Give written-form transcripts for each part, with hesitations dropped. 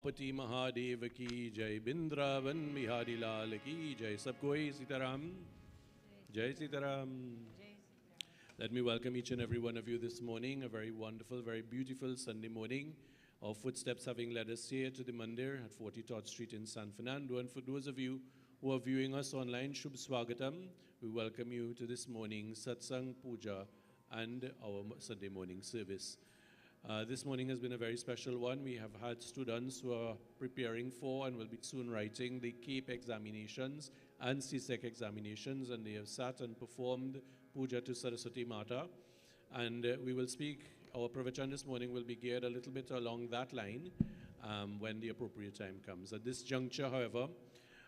पति महादेव की जय, बिंद्रावन बिहारी लाल की जय। सबको सीताराम, जय Sitaram. Let me welcome each and every one of you this morning, a very wonderful, very beautiful Sunday morning. Our footsteps having led us here to the Mandir at 40 Todd Street in San Fernando. And for those of you who are viewing us online, Shubh Swagatam, we welcome you to this morning's Satsang Puja and our Sunday morning service. This morning has been a very special one. We have had students who are preparing for and will be soon writing the CAPE examinations and CSEC examinations, and they have sat and performed Puja to Saraswati Mata. And we will speak, our pravachan this morning will be geared a little bit along that line when the appropriate time comes. At this juncture, however,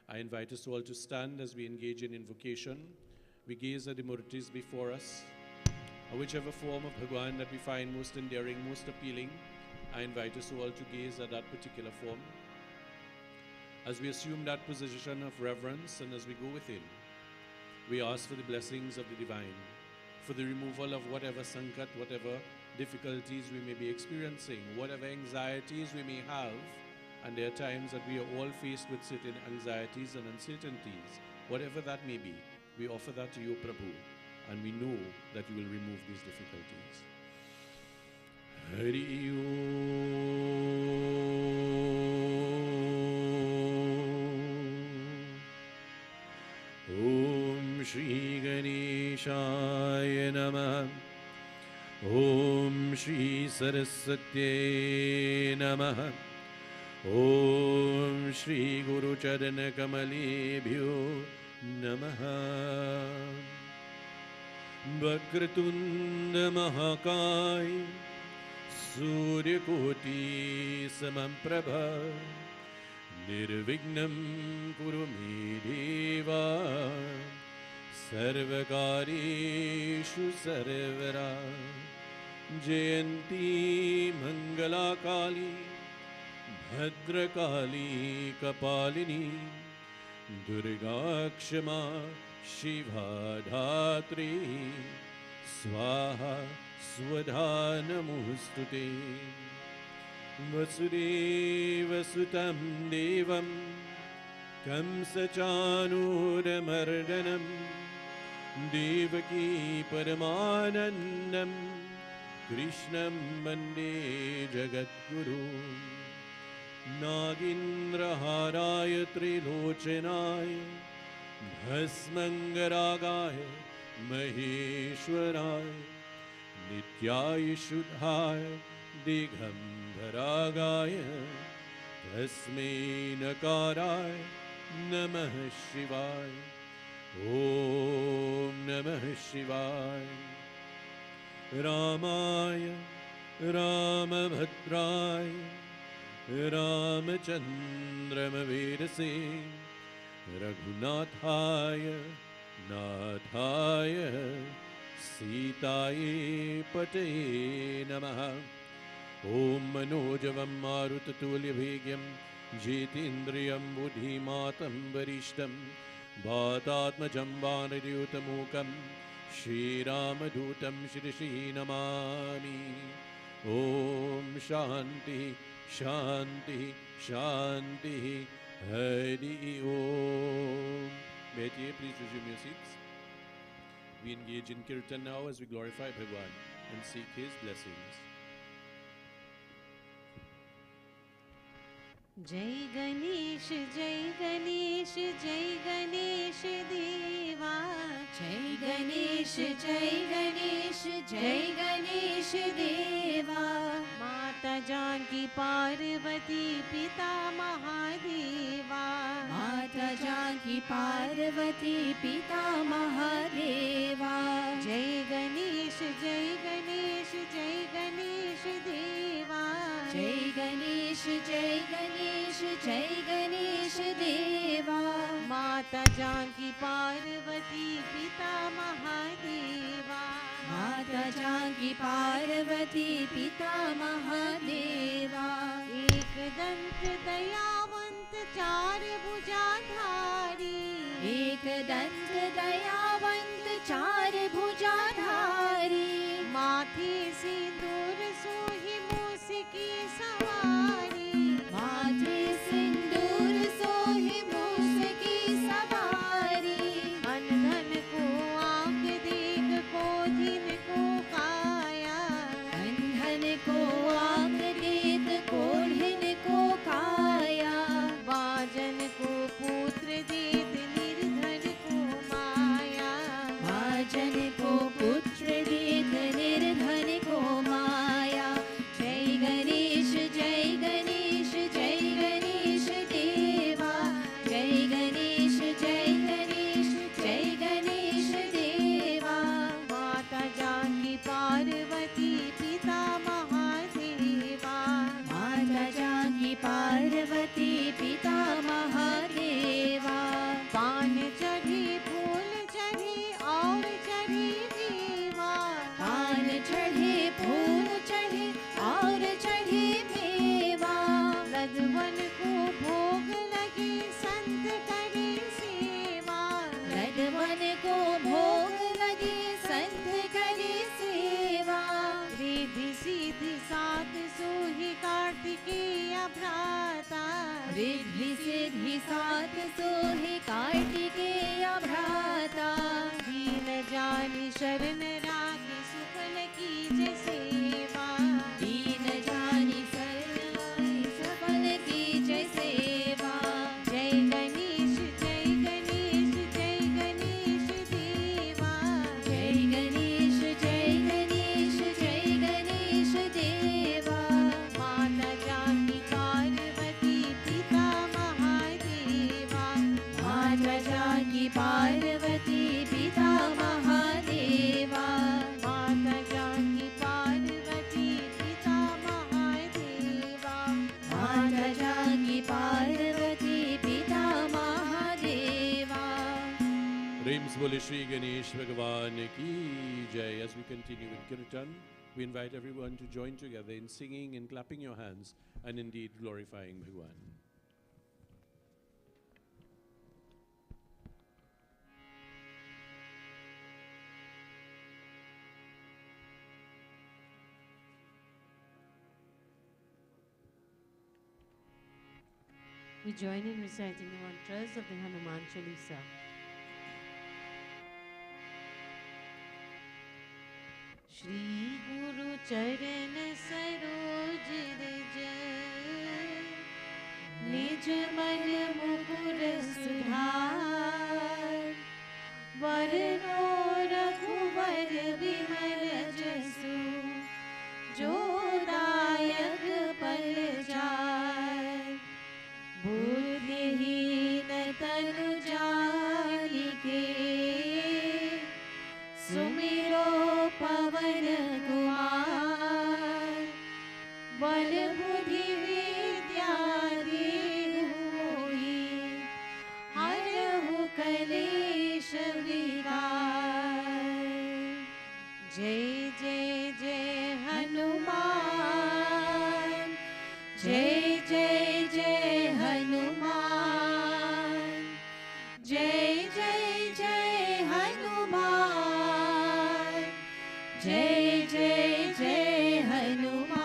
I invite us all to stand as we engage in invocation. We gaze at the murtis before us. Or whichever form of Bhagwan that we find most endearing, most appealing, I invite us all to gaze at that particular form. As we assume that position of reverence and as we go within, we ask for the blessings of the divine, for the removal of whatever sankat, whatever difficulties we may be experiencing, whatever anxieties we may have, and there are times that we are all faced with certain anxieties and uncertainties. Whatever that may be, we offer that to you, Prabhu. And we know that you will remove these difficulties. Hari Om. Om Shri Ganeshaya Namah. Om Shri Saraswati Namah. Om Shri Guru Charana Kamalebhyo Namah. Vakratunda Mahakaya Suryakoti Samamprabha Nirvignam Kuru Me Deva Sarvakarishu Sarvara Jayanti Mangala Kali Bhadrakali Kapalini Durga Kshama Shiva Dhatri Swaha Swadha Namostute Vasudeva Sutam Devam Kamsachanuramardanam Devaki Paramanandam Krishna Mandir Jagadguru Nagindra Haraya Trilochanaya Bhasmangaragaya Maheshwaraya Nityaya Shuddhaya Digambharagaya Tasmai Nakaraya Namah Shivaya Om Namah Shivaya Ramaya Ramabhadraya Ramachandramavedase Raghunathaya Nathaya Sitaye Pataye Namaha. Om Manojavam Marutatulyabhegyam Jitindriyam Buddhimatam Varishtam Bhatatmajam Vanaryutamukam Shri Ramadutam Shri Namami. Om Shanti Shanti Shanti Hari Om. Betiye, please resume your seats. We engage in kirtan now as we glorify Bhagwan and seek his blessings. Jai Ganesh, Jai Ganesh, Jai Ganesh Deva. Jai Ganesh, Jai Ganesh, Jai Ganesh Deva. Mata Janki Parvati Pita Mahadeva. Mata Janki Parvati Pita Mahadeva. Jai Ganesh, Jai Ganesh, Jai Ganesh Deva. Jai Ganesh, Jai Ganesh, Jai Ganesh Deva. Mata Janki Parvati Pita Mahadeva. Mata Janki Parvati Pita Mahadeva. Ek dant dayavant char bhujadhari. Ek dant dayavant char bhujadhari. Mathe sindur sohi musiki sawari. Mathe ही साथ सोहे कार्तिकेय भ्राता दीन जानी शरण राखे सुफल कीजे सेवा दीन जानी शरण राखे सुफल कीजे सेवा जय गणेश देवा जय गणेश देवा माता जानकी पार्वती पिता महादेवा माता जानकी पार्वती पिता महादेवा माता जानकी पार्वती पिता महादेवा माता जानकी पार्वती पिता Mahadeva Reams Bole Shri Ganesh Bhagavan Ki Jai. As we continue in Kirtan, we invite everyone to join together in singing and clapping your hands and indeed glorifying Bhagavan. We join in reciting the mantras of the Hanuman Chalisa. Shri Guru Charan Saroj Raj Nij Man Mukur Sudhar Varno Raghuvar Bimal Jasu Jo Dayak Paljar बुद्धिहीन तनु जानिके सुमिरो पवन कुमार बल बुद्धि विद्या देहु हरहु कलेश विकार जय जय जय हनुमान जय जय जय हनुमान जय जय जय हनुमान जय जय जय हनुमान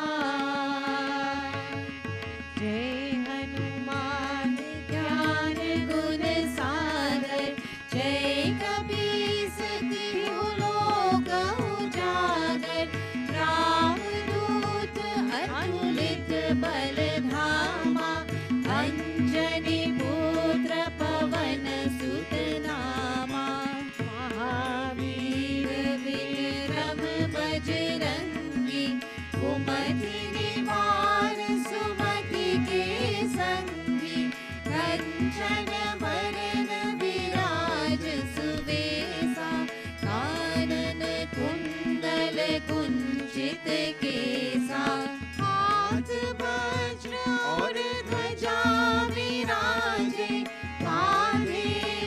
जय हनुमान ज्ञान गुण सागर जय कपीस तिहु लोक उजागर रामदूत अतुलित बल धामा अंजनी पुत्र पवन सुत नामा महावीर विक्रम बजरंगी कुमति निवार सुमति के संगी कंचन वरन विराज सुवेसा कानन कुंडल कुंचित केसा हाथ वज्र और ध्वजा विराजे कांधे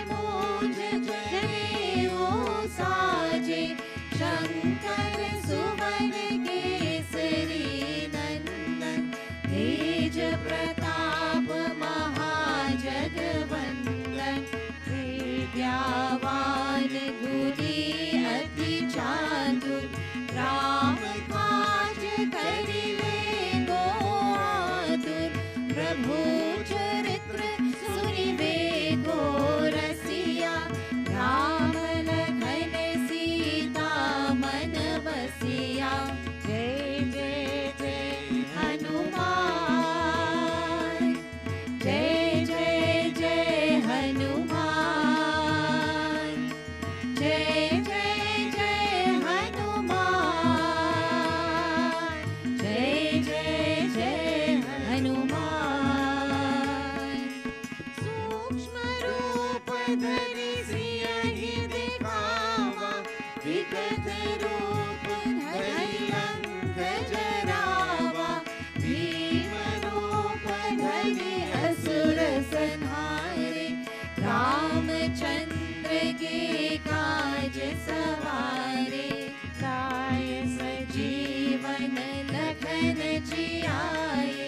मूंज जनेऊ साजे शंकर सुवन केसरी नंदन तेज प्रताप महाजगवंदन विद्यावान गुणी अति चातुर राम काज करिवे को आतुर प्रभु चरित्र सुनिवे को रसिया राम लखन सीता मन बसिया जय जय जय हनुमान जय जय जय हनुमान जय जय जय हनुमान जय जय जय हनुमान सूक्ष्म रूप धरि सियहि दिखावा विकट रूप धरि लंक जरावा भीम रूप धरि असुर संहारे रामचंद्र के काज सवारे लाय सजीवन लखन जियाए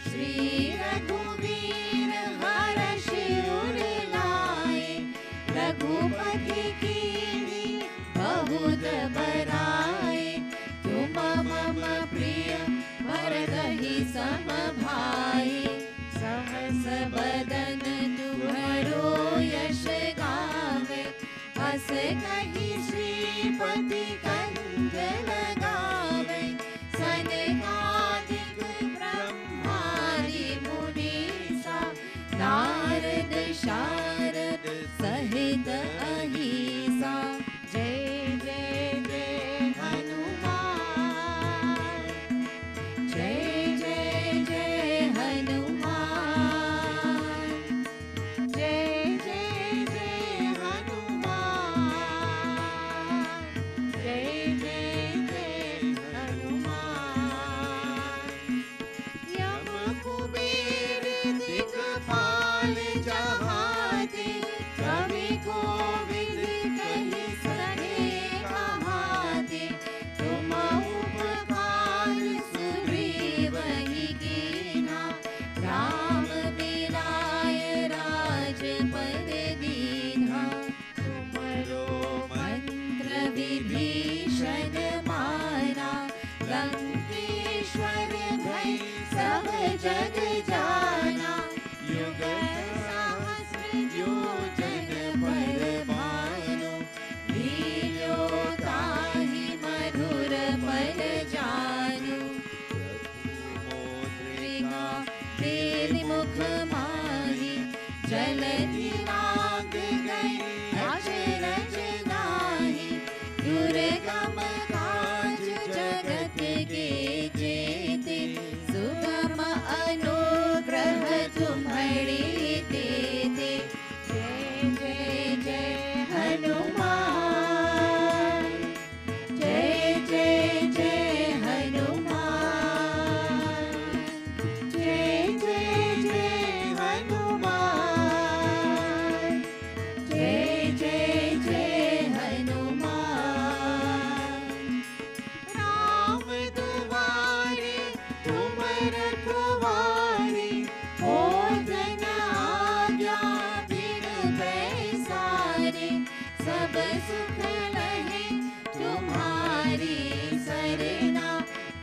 श्री रघुवीर हर्ष उर लाए शारद सहित अहिंसा। जय जय जय हनुमान, जय जय जय हनुमान, जय जय जय हनुमान, जय जय जय हनुमान। यम कुबेर दिक्पाल जहाते, कवि कोविद कहि सके कहाते। तुम उपकार सुग्रीवहि कीन्हा, राम मिलाय राजपद दीन्हा। तुमरो मंत्र विभीषण माना, लंकेश्वर भय सब जग जाना। युग सहस्र योजन पर भानु, लील्यो ताहि मधुर फल जानु। मुद्रिका मेलि मुख माहि, जलधि लांघ गए अचरज नाहि। दुर्गम काज जगत के जेते, सुगम अनुग्रह तुम्हारी तेते। जय जय जय हनुमान, जय जय जय हनुमान, जय जय जय हनुमान, जय जय जय हनुमान। राम दुआरे तुम रखवारे, हो जन आज्ञा बिन पैसारे। सब सुख लहे तुम्हारी सरना,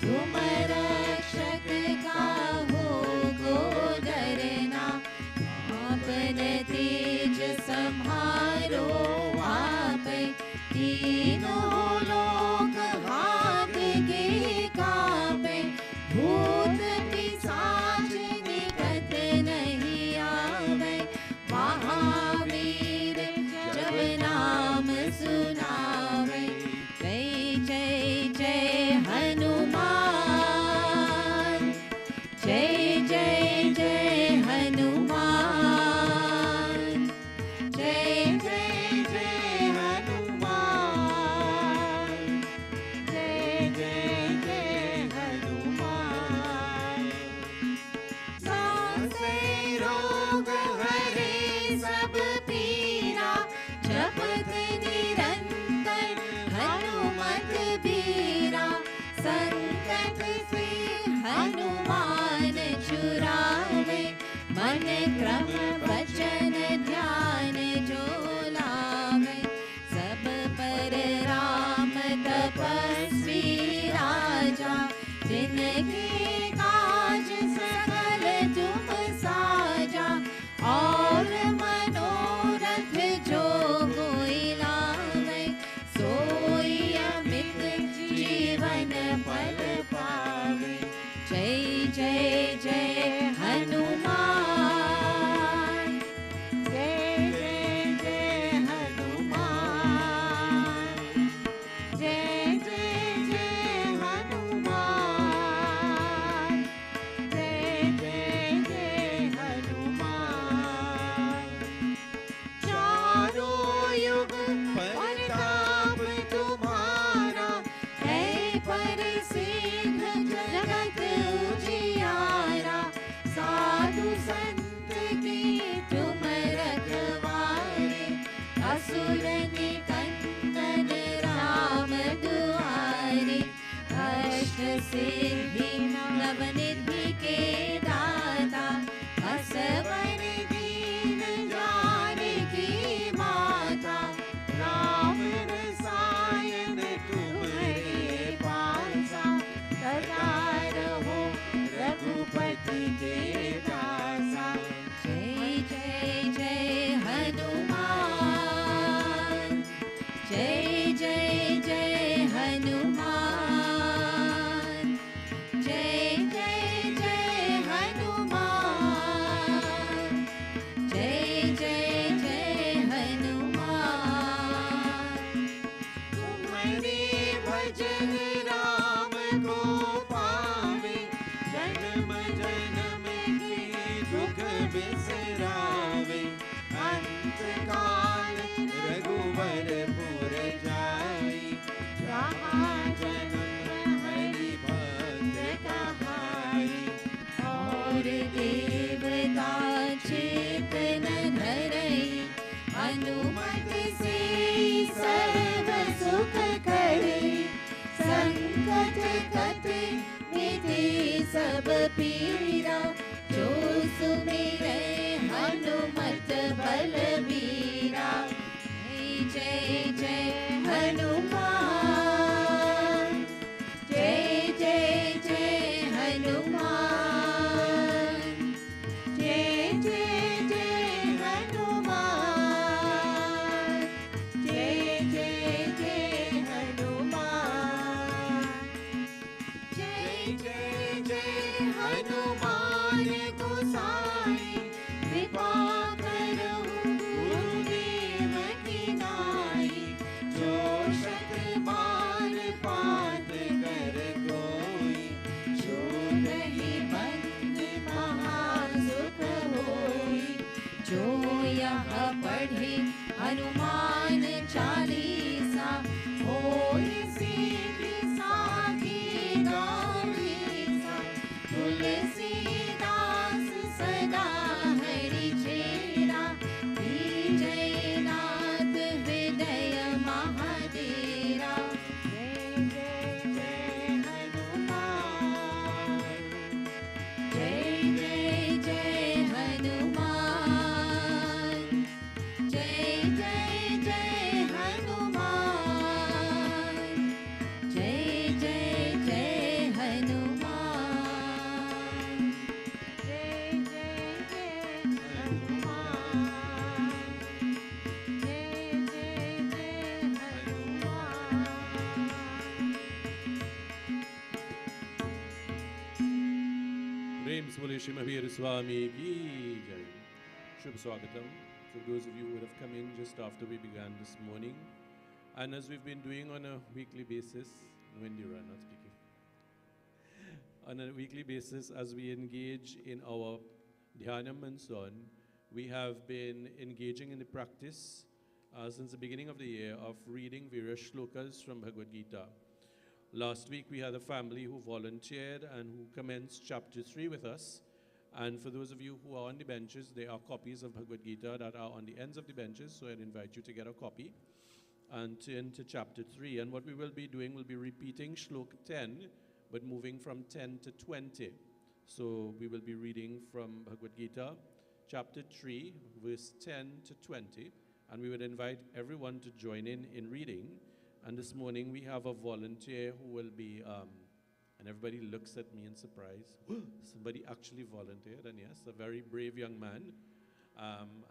तुम रक्षक काहू को डरना। आपन तेज सम्हारो आपै, तीनों लोक हाथ के कांपै। भूत पिशाच निकट नहीं आवे, महावीर जब नाम सुनावे। जय जय जय हनुमान, जय जय जय हनुमान, जय जय जय हनुमान, हनुमत से सर्व सुख करे संकट कटे मिटे सब पीरा जो सुमिरे हनुमत बलबीरा जय जय हनुमान जय जय जय हनुमान जय जय जय हनुमान जय जय जय हनुमान जय जय जय हनुमान गोसाई कृपा करो गुरुदेव की नाई जो शत बार पाठ कर कोई जो नहीं बंद महासुख होई जो यह पढ़े हनुमान चालीसा होई सीधी साधी गौरीसा तुलसीदास सदा हरि चेरा विजयनाथ हृदय महादेरा जय जय जय हनुमान जय जय जय हनुमान जय जय जय हनुमान जय जय जय हनुमान जय जय जय हनुमान जय जय जय हनुमान प्रेम से बोले श्री महावीर स्वामी की जय. Shubh Swagatam for those of you who would have come in just after we began this morning. And as we've been doing on a weekly basis, Windira not speaking, on a weekly basis as we engage in our Dhyanam and so on, we have been engaging in the practice since the beginning of the year of reading various shlokas from Bhagavad Gita. Last week we had a family who volunteered and who commenced chapter 3 with us. And for those of you who are on the benches, there are copies of Bhagavad Gita that are on the ends of the benches, so I'd invite you to get a copy and turn to chapter 3. And what we will be doing will be repeating Shlok 10, but moving from 10 to 20. So we will be reading from Bhagavad Gita, chapter 3, verse 10 to 20. And we would invite everyone to join in reading. And this morning we have a volunteer who will be, and everybody looks at me in surprise. Somebody actually volunteered, and yes, a very brave young man.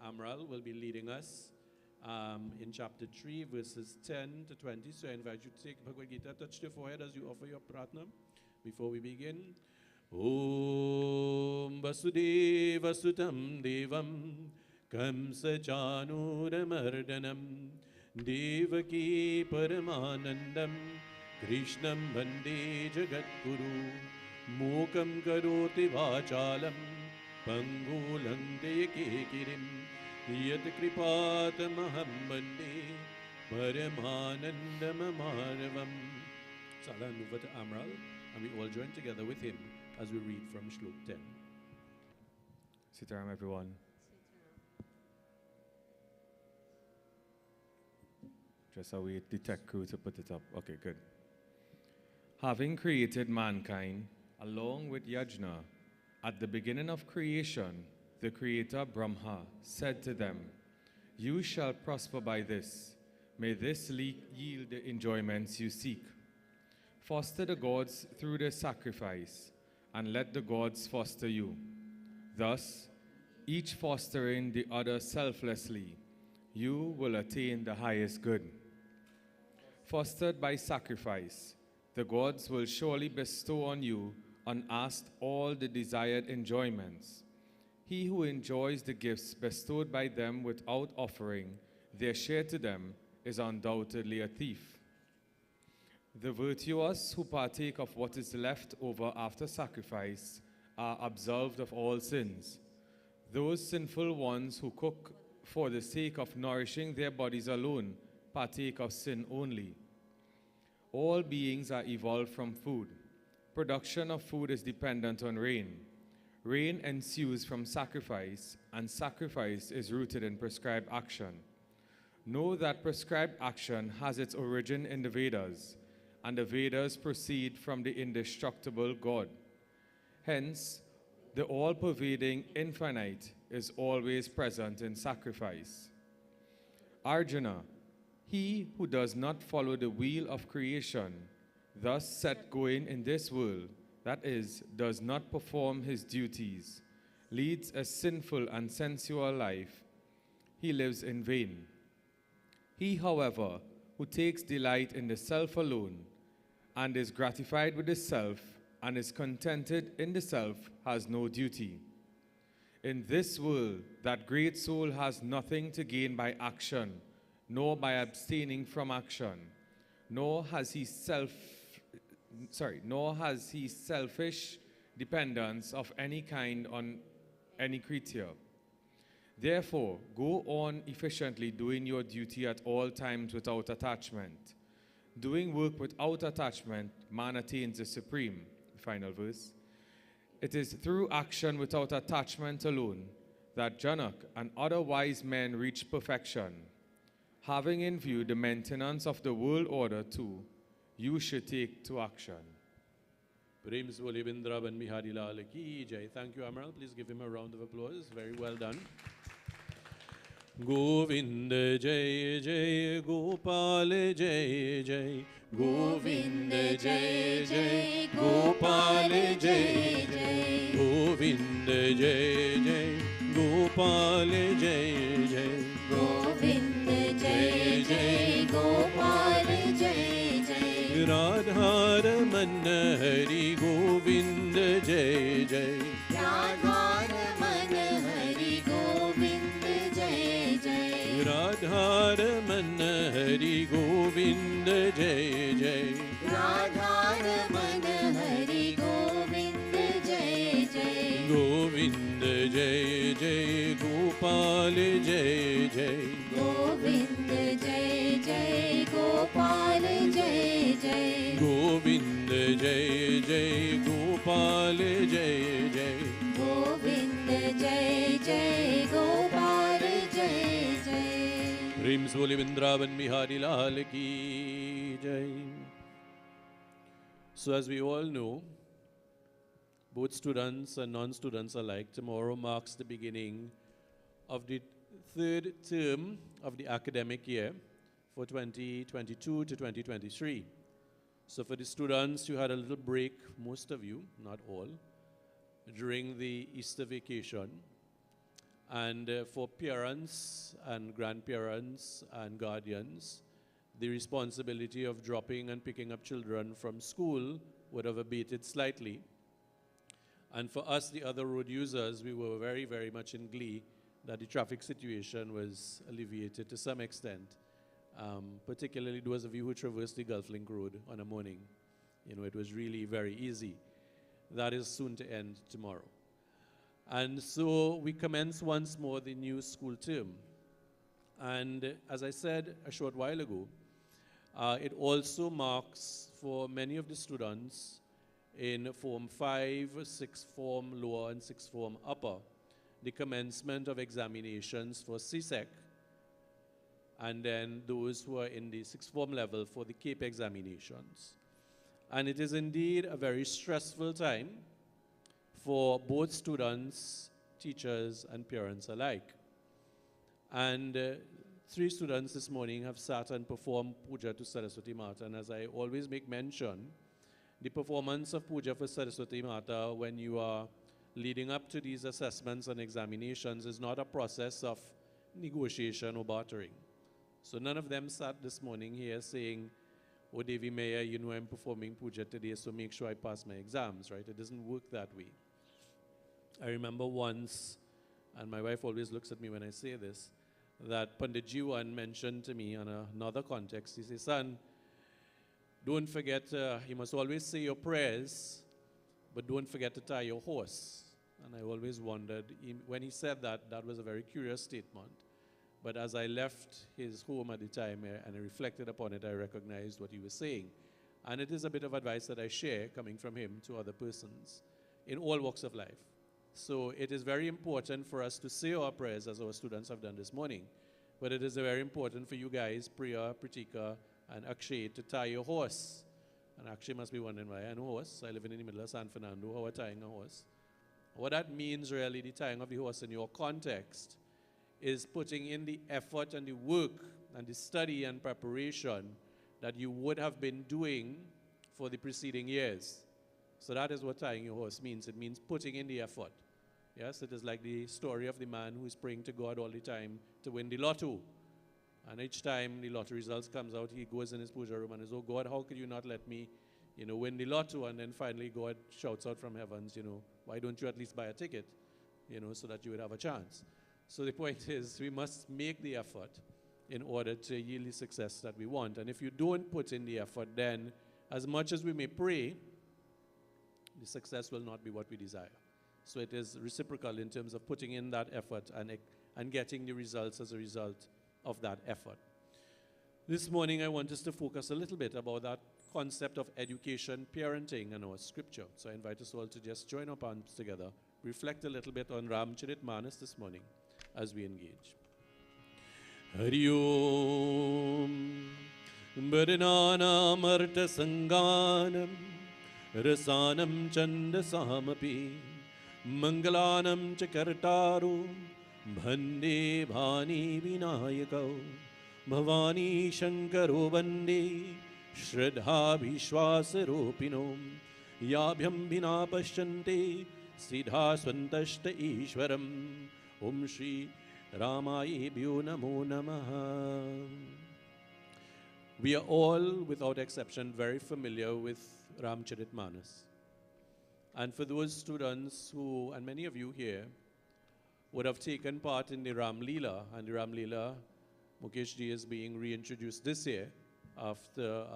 Amral will be leading us in chapter 3, verses 10 to 20. So I invite you to take Bhagavad Gita, touch your forehead as you offer your pratna. Before we begin, Om Vasudeva Sutam Devam Kamsa Chanuramardanam Devaki Paramanandam Krishna Mandir Jagadguru Mukam Karoti Vachalam Pangulam Deke Kirim Yat Kripatamaham Bande Paramanandam Amaravam. Sala Nuvata Amral, and we all join together with him as we read from Shlok 10. Sitaram, everyone. Just how we detect crew to put it up. Okay, good. Having created mankind, along with Yajna, at the beginning of creation, the Creator Brahma said to them, "You shall prosper by this. May this yield the enjoyments you seek. Foster the gods through their sacrifice, and let the gods foster you. Thus, each fostering the other selflessly, you will attain the highest good. Fostered by sacrifice, the gods will surely bestow on you unasked all the desired enjoyments. He who enjoys the gifts bestowed by them without offering their share to them is undoubtedly a thief. The virtuous who partake of what is left over after sacrifice are absolved of all sins. Those sinful ones who cook for the sake of nourishing their bodies alone partake of sin only. All beings are evolved from food. Production of food is dependent on rain. Rain ensues from sacrifice, and sacrifice is rooted in prescribed action. Know that prescribed action has its origin in the Vedas, and the Vedas proceed from the indestructible God. Hence, the all-pervading infinite is always present in sacrifice. Arjuna, he who does not follow the wheel of creation, thus set going in this world, that is, does not perform his duties, leads a sinful and sensual life, he lives in vain. He, however, who takes delight in the self alone, and is gratified with the self, and is contented in the self, has no duty. In this world, that great soul has nothing to gain by action, nor by abstaining from action, nor has he selfish dependence of any kind on any creature. Therefore, go on efficiently doing your duty at all times without attachment. Doing work without attachment, man attains the supreme. Final verse. It is through action without attachment alone that Janak and other wise men reach perfection. Having in view the maintenance of the world order too, you should take to action. Prem se bole Vrindavan Bihari Lal ki jai. Thank you, Amaral. Please give him a round of applause. Very well done. Govinda Jai Jai Gopal Jai Jai Govinda Jai Jai Gopal Jai Jai Govinda Jai Jai Gopal Jai Jai Govinda Jai Jai Gopal Jai Jai Radha Raman Hari Govinda Jai Jai Radha Raman Hari Govinda Jai Jai Radha Raman Hari Govinda Jai Jai Radha Raman Hari Govinda Jai Jai Govinda Jai Jai Gopal Jai Jai Govinda Jai Jai Gopal Jai Jai Govinda Jai Jai Gopal Jai Jai Govinda Jai Jai Gopal Jai Jai Prem se bole Vrindavan Bihari Lal ki jai. So as we all know, both students and non-students alike, tomorrow marks the beginning of the third term of the academic year for 2022 to 2023. So for the students, you had a little break, most of you, not all, during the Easter vacation. And for parents and grandparents and guardians, the responsibility of dropping and picking up children from school would have abated slightly. And for us, the other road users, we were very, very much in glee that the traffic situation was alleviated to some extent, particularly those of you who traversed the Gulf Link Road on a morning. You know, it was really very easy. That is soon to end tomorrow. And so we commence once more the new school term. And as I said a short while ago, it also marks for many of the students in Form 5, 6th Form Lower and 6th Form Upper, the commencement of examinations for CSEC, and then those who are in the 6th Form level for the CAPE examinations. And it is indeed a very stressful time for both students, teachers, and parents alike. And 3 students this morning have sat and performed Puja to Saraswati Mata. And as I always make mention, the performance of Puja for Saraswati Mata when you are leading up to these assessments and examinations is not a process of negotiation or bartering. So none of them sat this morning here saying, oh, Devi Maya, you know I'm performing Puja today, so make sure I pass my exams, right? It doesn't work that way. I remember once, and my wife always looks at me when I say this, that Pandit Jiwan mentioned to me in another context. He says, son, don't forget, you must always say your prayers, but don't forget to tie your horse. And I always wondered, when he said that, that was a very curious statement. But as I left his home at the time and I reflected upon it, I recognized what he was saying. And it is a bit of advice that I share coming from him to other persons in all walks of life. So it is very important for us to say our prayers as our students have done this morning. but it is very important for you guys, Priya, Pritika, and Akshay, to tie your horse. And Akshay must be wondering why I know horse. I live in the middle of San Fernando. How are tying a horse? What that means really, the tying of the horse in your context, is putting in the effort and the work and the study and preparation that you would have been doing for the preceding years. So that is what tying your horse means. It means putting in the effort. Yes, it is like the story of the man who is praying to God all the time to win the lotto. And each time the lotto results comes out, he goes in his puja room and says, oh God, how could you not let me, win the lotto? And then finally God shouts out from heavens, why don't you at least buy a ticket, so that you would have a chance. So the point is, we must make the effort in order to yield the success that we want. And if you don't put in the effort, then as much as we may pray, the success will not be what we desire. So it is reciprocal in terms of putting in that effort and getting the results as a result of that effort. This morning I want us to focus a little bit about that concept of education, parenting, and our scripture. So I invite us all to just join our palms together, reflect a little bit on Ramcharitmanas this morning as we engage. Hari Om Barinanam Arta Sanganam Rasanam Chandasamapi Mangalanam Chakartaru Bhande Bhani Vinayakau Bhavani Shankaro Bande Shraddha Vishwasaropinom Yabhyam Bhina Pashyante Siddha Swantashta Ishwaram Om Shri Ramayebhyo Namo Namaha. We are all, without exception, very familiar with Ramcharitmanas. And for those students who, and many of you here, would have taken part in the Ram Leela, and the Ram Leela, Mukesh ji, is being reintroduced this year after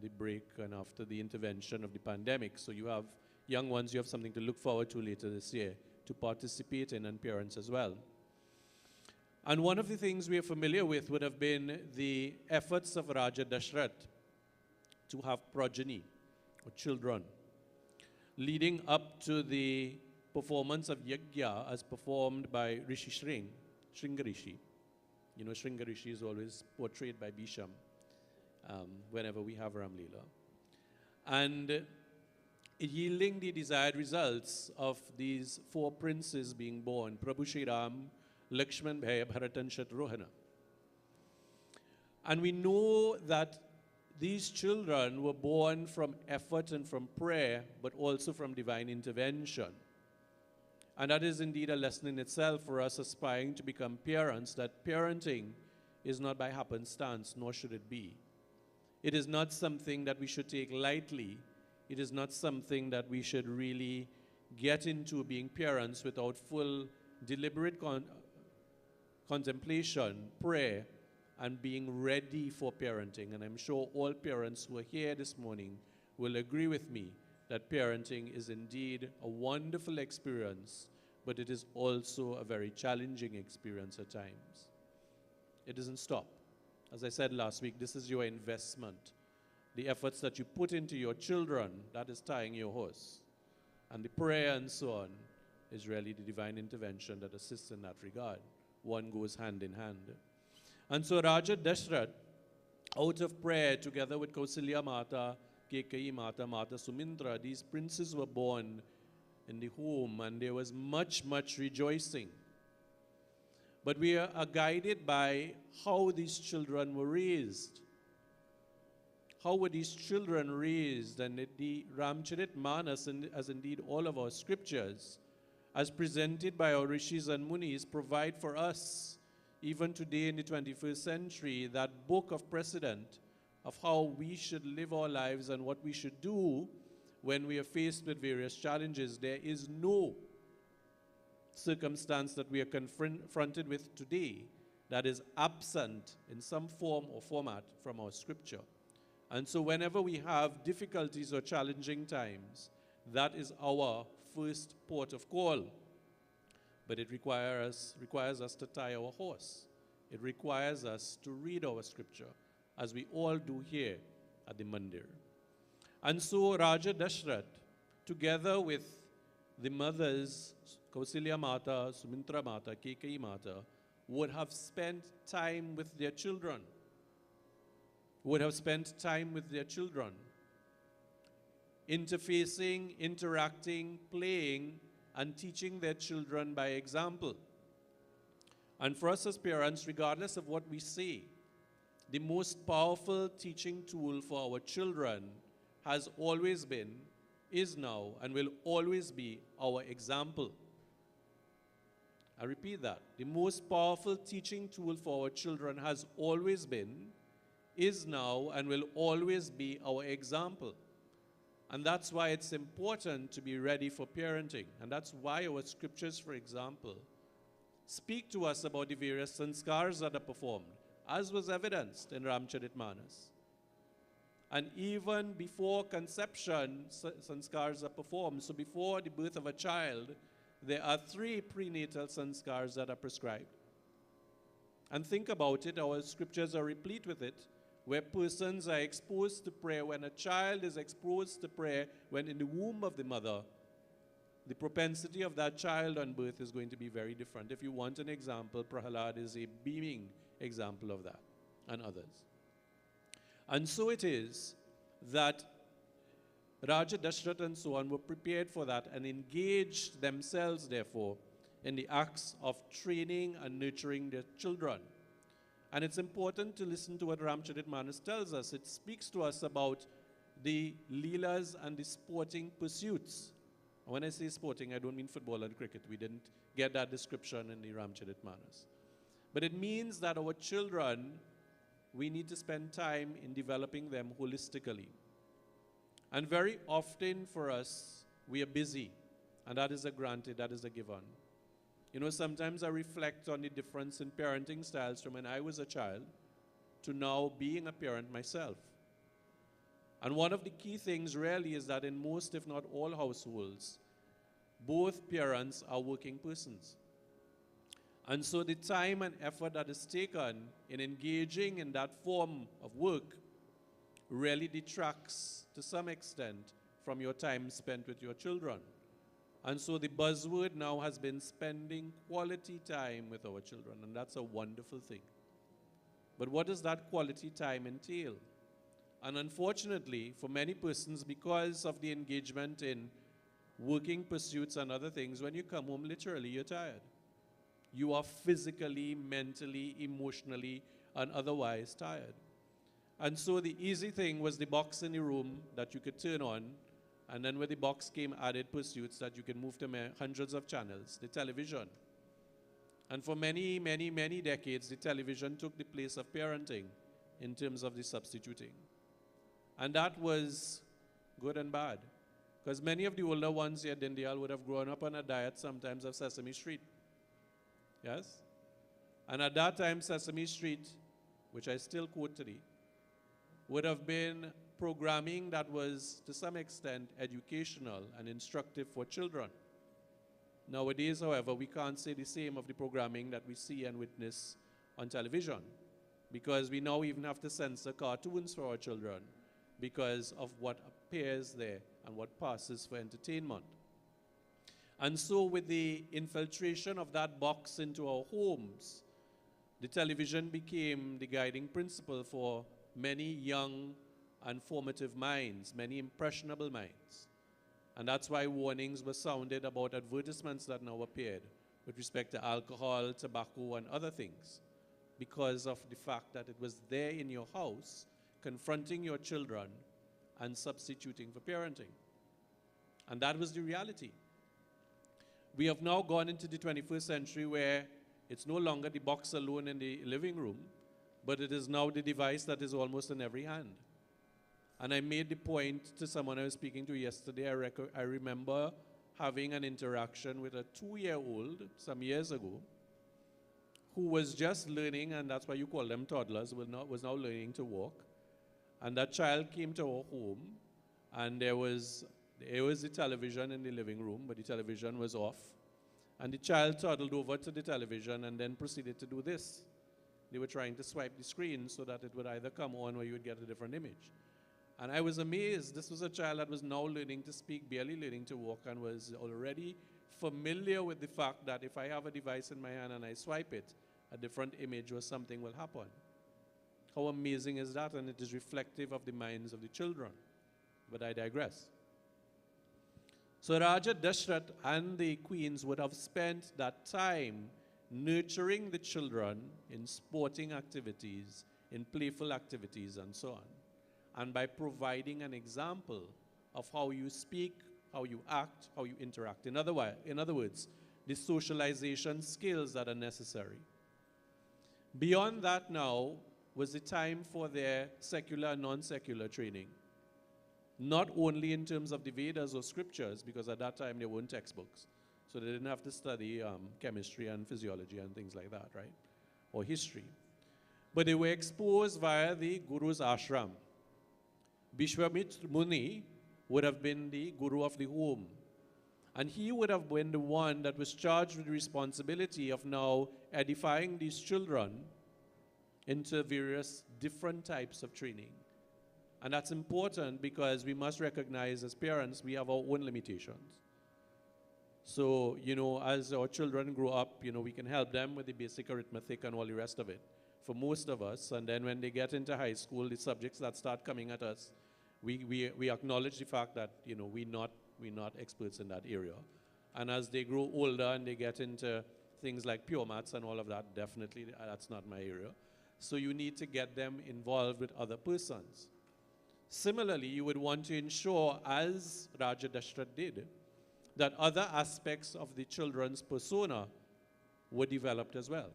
the break and after the intervention of the pandemic. So you have young ones, you have something to look forward to later this year to participate in, and parents as well. And one of the things we are familiar with would have been the efforts of Raja Dashrath to have progeny, or children, leading up to the performance of Yajna as performed by Rishi Shringa Rishi. Shringa Rishi is always portrayed by Bhisham whenever we have Ram Leela. And yielding the desired results of these 4 princes being born, Prabhu Shri Ram, Lakshman, Bhaya, Bharatan, Shatrugna. And we know that these children were born from effort and from prayer, but also from divine intervention. And that is indeed a lesson in itself for us aspiring to become parents, that parenting is not by happenstance, nor should it be. It is not something that we should take lightly. It is not something that we should really get into, being parents, without full, deliberate contemplation, prayer, and being ready for parenting. And I'm sure all parents who are here this morning will agree with me that parenting is indeed a wonderful experience, but it is also a very challenging experience at times. It doesn't stop. As I said last week, this is your investment. The efforts that you put into your children, that is tying your horse. And the prayer and so on is really the divine intervention that assists in that regard. One goes hand in hand. And so Raja Dashrath, out of prayer, together with Kausalya Mata, Kekai Mata, Mata Sumindra, these princes were born in the home, and there was much, much rejoicing. But we are guided by how these children were raised. How were these children raised? And the Ramcharitmanas, as indeed all of our scriptures, as presented by our rishis and munis, provide for us, even today in the 21st century, that book of precedent of how we should live our lives and what we should do when we are faced with various challenges. There is no circumstance that we are confronted with today that is absent in some form or format from our scripture. And so whenever we have difficulties or challenging times, that is our first port of call. But it requires us to tie our horse. It requires us to read our scripture, as we all do here at the Mandir. And so Raja Dashrath, together with the mothers, Kausalya Mata, Sumitra Mata, Kekai Mata, would have spent time with their children, interfacing, interacting, playing, and teaching their children by example. And for us as parents, regardless of what we say, the most powerful teaching tool for our children has always been, is now, and will always be our example. I repeat that. The most powerful teaching tool for our children has always been, is now, and will always be our example. And that's why it's important to be ready for parenting. And that's why our scriptures, for example, speak to us about the various sanskars that are performed, as was evidenced in Ramcharitmanas. And even before conception, sanskars are performed. So before the birth of a child, there are 3 prenatal sanskars that are prescribed. And think about it, our scriptures are replete with it, where persons are exposed to prayer, when a child is exposed to prayer, when in the womb of the mother, the propensity of that child on birth is going to be very different. If you want an example, Prahalad is a beaming example of that, and others. And so it is that Raja Dashrath and so on were prepared for that and engaged themselves, therefore, in the acts of training and nurturing their children. And it's important to listen to what Ramcharitmanas tells us. It speaks to us about the leelas and the sporting pursuits. And when I say sporting, I don't mean football and cricket. We didn't get that description in the Ramcharitmanas. But it means that our children, we need to spend time in developing them holistically. And very often for us, we are busy. And that is a granted, that is a given. You know, sometimes I reflect on the difference in parenting styles from when I was a child to now being a parent myself. And one of the key things really is that in most, if not all households, both parents are working persons. And so the time and effort that is taken in engaging in that form of work really detracts to some extent from your time spent with your children. And so the buzzword now has been spending quality time with our children, and that's a wonderful thing. But what does that quality time entail? And unfortunately, for many persons, because of the engagement in working pursuits and other things, when you come home, literally, you're tired. You are physically, mentally, emotionally, and otherwise tired. And so the easy thing was the box in the room that you could turn on, and then with the box came added pursuits that you can move to hundreds of channels, the television. And for many, many, many decades, the television took the place of parenting in terms of the substituting. And that was good and bad. Because many of the older ones here at Dindyal would have grown up on a diet sometimes of Sesame Street. Yes? And at that time, Sesame Street, which I still quote today, would have been programming that was, to some extent, educational and instructive for children. Nowadays, however, we can't say the same of the programming that we see and witness on television, because we now even have to censor cartoons for our children because of what appears there and what passes for entertainment. And so with the infiltration of that box into our homes, the television became the guiding principle for many young and formative minds, many impressionable minds. And that's why warnings were sounded about advertisements that now appeared with respect to alcohol, tobacco, and other things, because of the fact that it was there in your house, confronting your children and substituting for parenting. And that was the reality. We have now gone into the 21st century where it's no longer the box alone in the living room, but it is now the device that is almost in every hand. And I made the point to someone I was speaking to yesterday. I remember having an interaction with a 2-year-old some years ago who was just learning, and that's why you call them toddlers, was now learning to walk. And that child came to our home, and there was the television in the living room, but the television was off. And the child toddled over to the television and then proceeded to do this. They were trying to swipe the screen so that it would either come on or you would get a different image. And I was amazed. This was a child that was now learning to speak, barely learning to walk, and was already familiar with the fact that if I have a device in my hand and I swipe it, a different image where something will happen. How amazing is that? And it is reflective of the minds of the children. But I digress. So Raja Dashrath and the queens would have spent that time nurturing the children in sporting activities, in playful activities, and so on. And by providing an example of how you speak, how you act, how you interact. In other words, the socialization skills that are necessary. Beyond that now was the time for their secular and non-secular training. Not only in terms of the Vedas or scriptures, because at that time there weren't textbooks. So they didn't have to study chemistry and physiology and things like that, right? Or history. But they were exposed via the Guru's ashram. Vishwamitra Muni would have been the Guru of the home. And he would have been the one that was charged with the responsibility of now edifying these children into various different types of training. And that's important because we must recognize as parents, we have our own limitations. So, as our children grow up, we can help them with the basic arithmetic and all the rest of it. For most of us, and then when they get into high school, the subjects that start coming at us, we acknowledge the fact that, we're not experts in that area. And as they grow older and they get into things like pure maths and all of that, definitely that's not my area. So you need to get them involved with other persons. Similarly, you would want to ensure, as Raja Dashrath did, that other aspects of the children's persona were developed as well.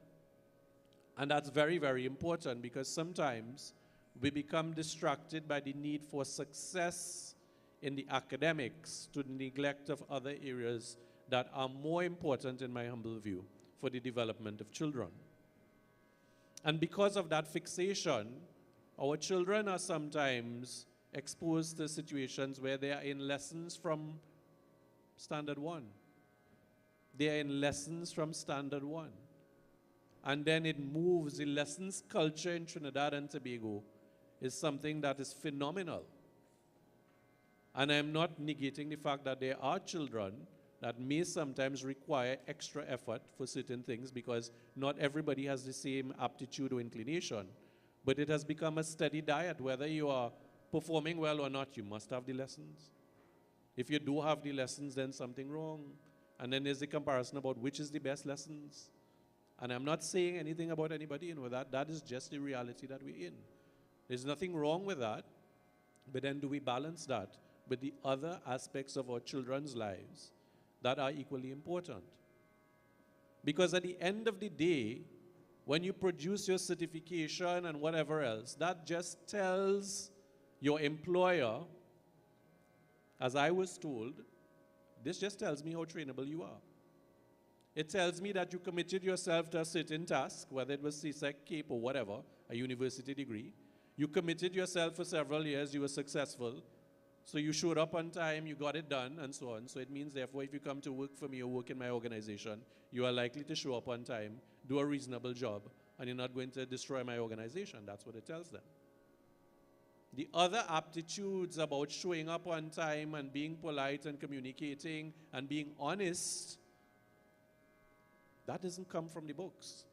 And that's very, very important because sometimes we become distracted by the need for success in the academics to the neglect of other areas that are more important, in my humble view, for the development of children. And because of that fixation, our children are sometimes exposed to situations where they are in lessons from Standard 1. They are in lessons from Standard 1. And then it moves. The lessons culture in Trinidad and Tobago is something that is phenomenal. And I'm not negating the fact that there are children that may sometimes require extra effort for certain things because not everybody has the same aptitude or inclination. But it has become a steady diet. Whether you are performing well or not, you must have the lessons. If you do have the lessons, then something wrong. And then there's the comparison about which is the best lessons. And I'm not saying anything about anybody, that is just the reality that we're in. There's nothing wrong with that, but then do we balance that with the other aspects of our children's lives that are equally important? Because at the end of the day, when you produce your certification and whatever else, that just tells your employer, as I was told, this just tells me how trainable you are. It tells me that you committed yourself to a certain task, whether it was CSEC, CAPE, or whatever, a university degree. You committed yourself for several years, you were successful. So you showed up on time, you got it done, and so on. So it means, therefore, if you come to work for me or work in my organization, you are likely to show up on time, do a reasonable job, and you're not going to destroy my organization. That's what it tells them. The other aptitudes about showing up on time and being polite and communicating and being honest, that doesn't come from the books.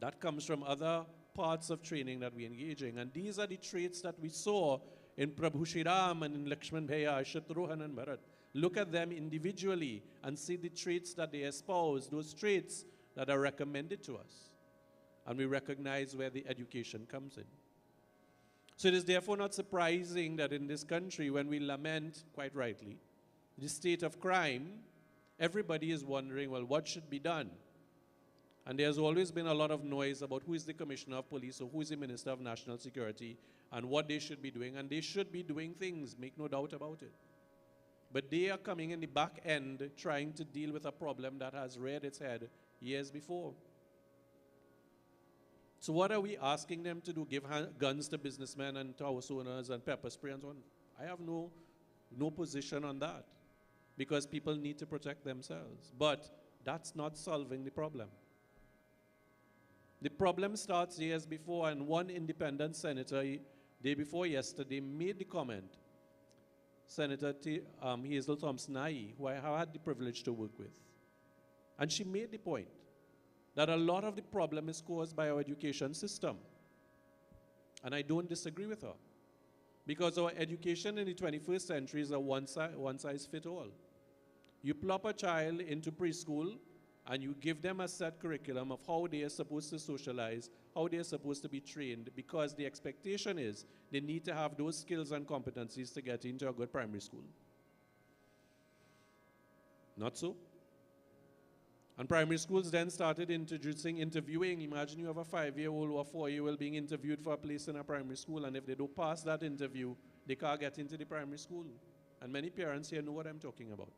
That comes from other parts of training that we're engaging. And these are the traits that we saw in Prabhu Shri Ram and in Lakshman Bhaiya, Shatrughan and Bharat. Look at them individually and see the traits that they espouse, those traits that are recommended to us. And we recognize where the education comes in. So it is therefore not surprising that in this country, when we lament, quite rightly, the state of crime, everybody is wondering, well, what should be done? And there's always been a lot of noise about who is the Commissioner of Police or who is the Minister of National Security and what they should be doing. And they should be doing things, make no doubt about it. But they are coming in the back end trying to deal with a problem that has reared its head years before. So what are we asking them to do? Give guns to businessmen and to house owners and pepper spray and so on? I have no position on that because people need to protect themselves. But that's not solving the problem. The problem starts years before, and one independent senator, day before yesterday, made the comment, Senator Hazel Thompson-Nai, who I have had the privilege to work with. And she made the point that a lot of the problem is caused by our education system. And I don't disagree with her. Because our education in the 21st century is a one size fit all. You plop a child into preschool and you give them a set curriculum of how they are supposed to socialize, how they are supposed to be trained, because the expectation is they need to have those skills and competencies to get into a good primary school. Not so. And primary schools then started introducing interviewing. Imagine you have a 5-year-old or a 4-year-old being interviewed for a place in a primary school, and if they don't pass that interview, they can't get into the primary school. And many parents here know what I'm talking about.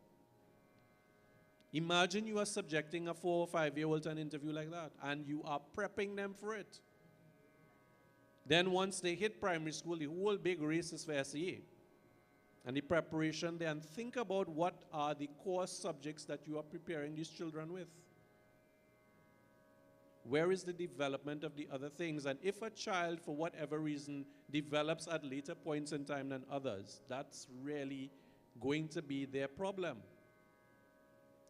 Imagine you are subjecting a 4 or 5-year-old to an interview like that, and you are prepping them for it. Then once they hit primary school, the whole big race is for SEA. And the preparation, then think about what are the core subjects that you are preparing these children with. Where is the development of the other things? And if a child, for whatever reason, develops at later points in time than others, that's really going to be their problem.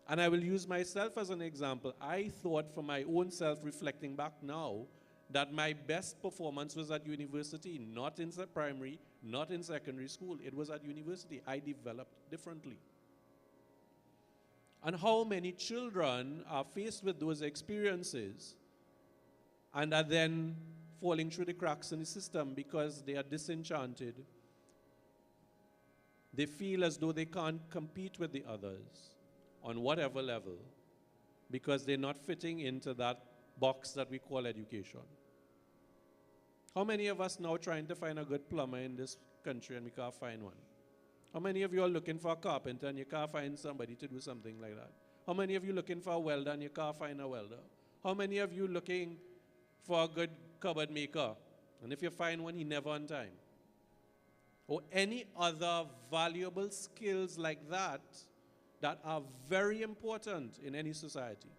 And I will use myself as an example. I thought for my own self, reflecting back now, that my best performance was at university, not in primary, not in secondary school. It was at university. I developed differently. And how many children are faced with those experiences and are then falling through the cracks in the system because they are disenchanted. They feel as though they can't compete with the others on whatever level because they're not fitting into that box that we call education. How many of us now trying to find a good plumber in this country and we can't find one? How many of you are looking for a carpenter and you can't find somebody to do something like that? How many of you looking for a welder and you can't find a welder? How many of you looking for a good cupboard maker? And if you find one, he never on time. Or any other valuable skills like that that are very important in any society.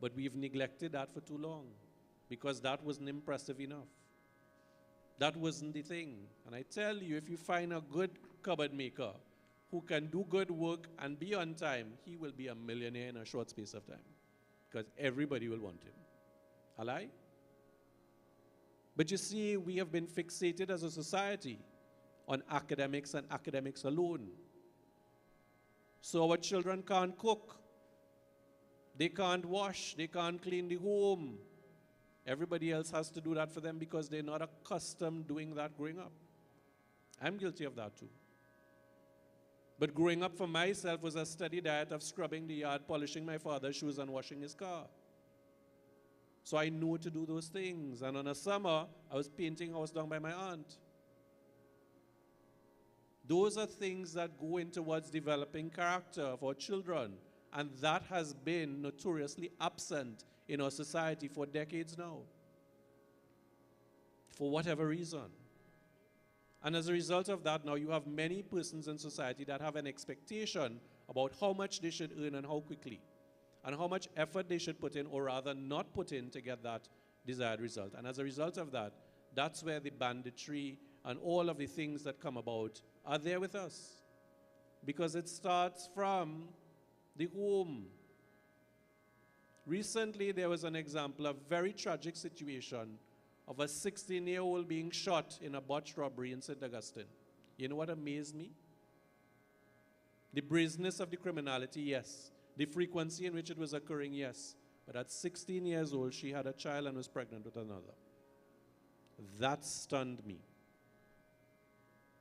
But we've neglected that for too long because that wasn't impressive enough. That wasn't the thing. And I tell you, if you find a good cupboard maker who can do good work and be on time, he will be a millionaire in a short space of time because everybody will want him. Alright? But you see, we have been fixated as a society on academics and academics alone. So our children can't cook. They can't wash. They can't clean the home. Everybody else has to do that for them because they're not accustomed doing that growing up. I'm guilty of that too. But growing up for myself was a steady diet of scrubbing the yard, polishing my father's shoes, and washing his car. So I know to do those things. And on a summer, I was painting a house down by my aunt. Those are things that go in towards developing character for children. And that has been notoriously absent in our society for decades now. For whatever reason. And as a result of that, now you have many persons in society that have an expectation about how much they should earn and how quickly. And how much effort they should put in, or rather not put in, to get that desired result. And as a result of that, that's where the banditry and all of the things that come about are there with us. Because it starts from the home. Recently, there was an example, a very tragic situation of a 16-year-old being shot in a botched robbery in St. Augustine. You know what amazed me? The brazenness of the criminality, yes. The frequency in which it was occurring, yes. But at 16 years old, she had a child and was pregnant with another. That stunned me.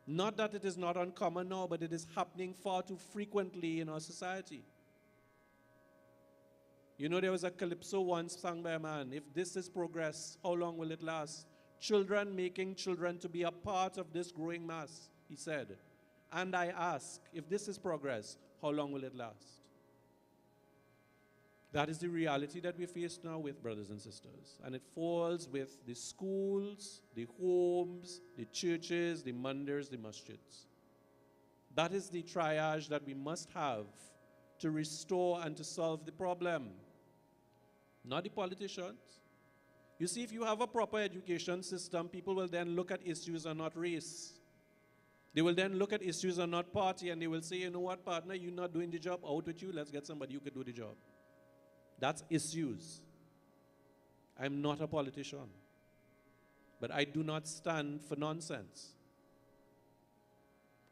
Not that it is not uncommon now, but it is happening far too frequently in our society. You know, there was a calypso once sung by a man. If this is progress, how long will it last? Children making children to be a part of this growing mass, he said. And I ask, if this is progress, how long will it last? That is the reality that we face now with, brothers and sisters. And it falls with the schools, the homes, the churches, the mandirs, the masjids. That is the triage that we must have to restore and to solve the problem. Not the politicians. You see, if you have a proper education system, people will then look at issues and not race. They will then look at issues and not party, and they will say, you know what, partner, you're not doing the job, out with you, let's get somebody who can do the job. That's issues. I'm not a politician. But I do not stand for nonsense.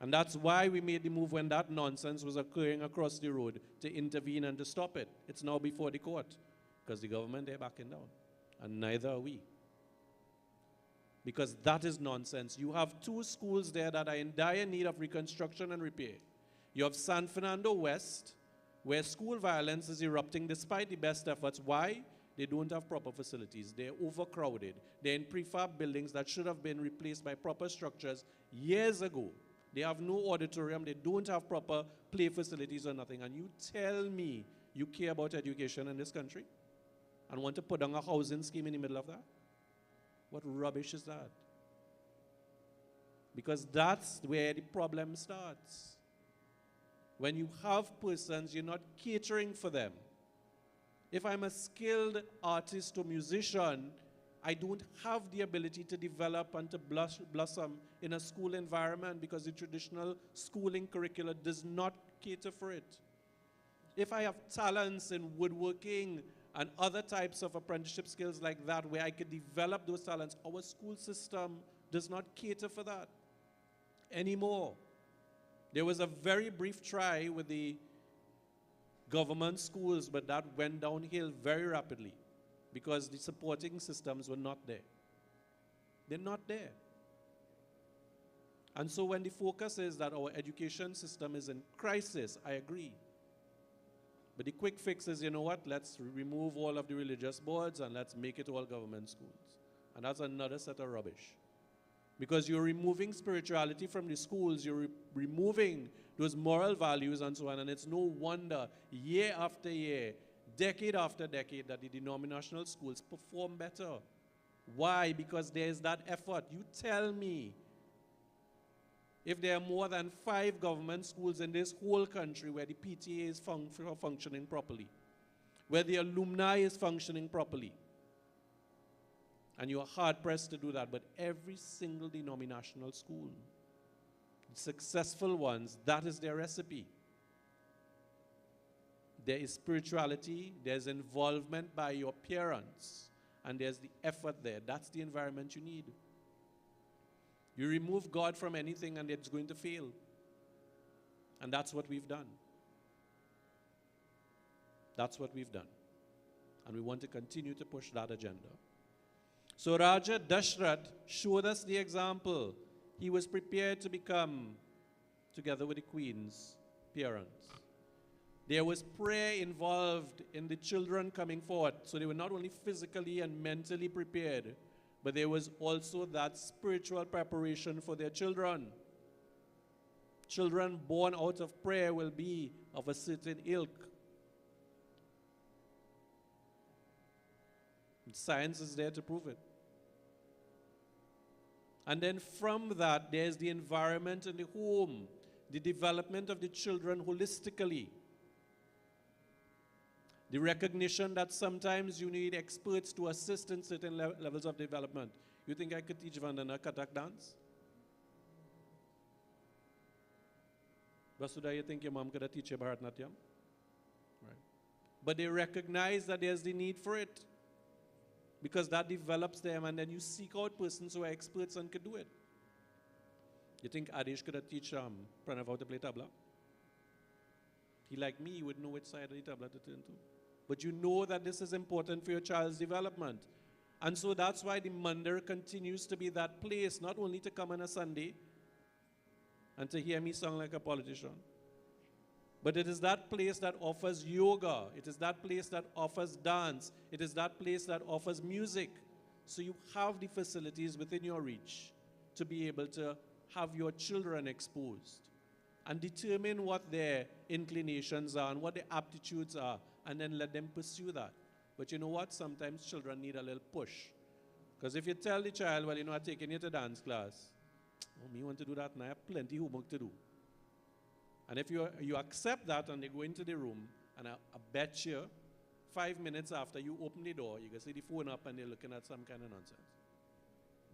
And that's why we made the move when that nonsense was occurring across the road to intervene and to stop it. It's now before the court because the government, they're backing down. And neither are we. Because that is nonsense. You have two schools there that are in dire need of reconstruction and repair. You have San Fernando West, where school violence is erupting despite the best efforts. Why? They don't have proper facilities. They're overcrowded. They're in prefab buildings that should have been replaced by proper structures years ago. They have no auditorium. They don't have proper play facilities or nothing. And you tell me you care about education in this country and want to put down a housing scheme in the middle of that? What rubbish is that? Because that's where the problem starts. When you have persons, you're not catering for them. If I'm a skilled artist or musician, I don't have the ability to develop and to blossom in a school environment because the traditional schooling curricula does not cater for it. If I have talents in woodworking and other types of apprenticeship skills like that where I could develop those talents, our school system does not cater for that anymore. There was a very brief try with the government schools, but that went downhill very rapidly because the supporting systems were not there. They're not there. And so when the focus is that our education system is in crisis, I agree. But the quick fix is, you know what, let's remove all of the religious boards and let's make it all government schools. And that's another set of rubbish. Because you're removing spirituality from the schools, you're removing those moral values and so on, and it's no wonder year after year, decade after decade, that the denominational schools perform better. Why? Because there's that effort. You tell me, if there are more than 5 government schools in this whole country where the PTA is functioning properly, where the alumni is functioning properly, and you're hard-pressed to do that, but every single denominational school, the successful ones, that is their recipe. There is spirituality, there's involvement by your parents, and there's the effort there. That's the environment you need. You remove God from anything and it's going to fail. And that's what we've done. That's what we've done. And we want to continue to push that agenda. So Raja Dashrath showed us the example. He was prepared to become, together with the queen's parents. There was prayer involved in the children coming forth. So they were not only physically and mentally prepared, but there was also that spiritual preparation for their children. Children born out of prayer will be of a certain ilk. Science is there to prove it. And then from that, there's the environment in the home, the development of the children holistically. The recognition that sometimes you need experts to assist in certain levels of development. You think I could teach Vandana Kathak dance? Vasudha, you think your mom could have teach you Bharatanatyam? Right. But they recognize that there's the need for it. Because that develops them, and then you seek out persons who are experts and could do it. You think Adish could have teach Pranav how to play tabla? He, like me, would know which side of the tabla to turn to. But you know that this is important for your child's development. And so that's why the Mandir continues to be that place, not only to come on a Sunday and to hear me sing like a politician, but it is that place that offers yoga. It is that place that offers dance. It is that place that offers music. So you have the facilities within your reach to be able to have your children exposed and determine what their inclinations are and what their aptitudes are, and then let them pursue that. But you know what? Sometimes children need a little push. Because if you tell the child, well, you know, I'm taking you to dance class, oh, me want to do that, and I have plenty of homework to do. And if you accept that and they go into the room, and I bet you 5 minutes after you open the door, you can see the phone up and they're looking at some kind of nonsense.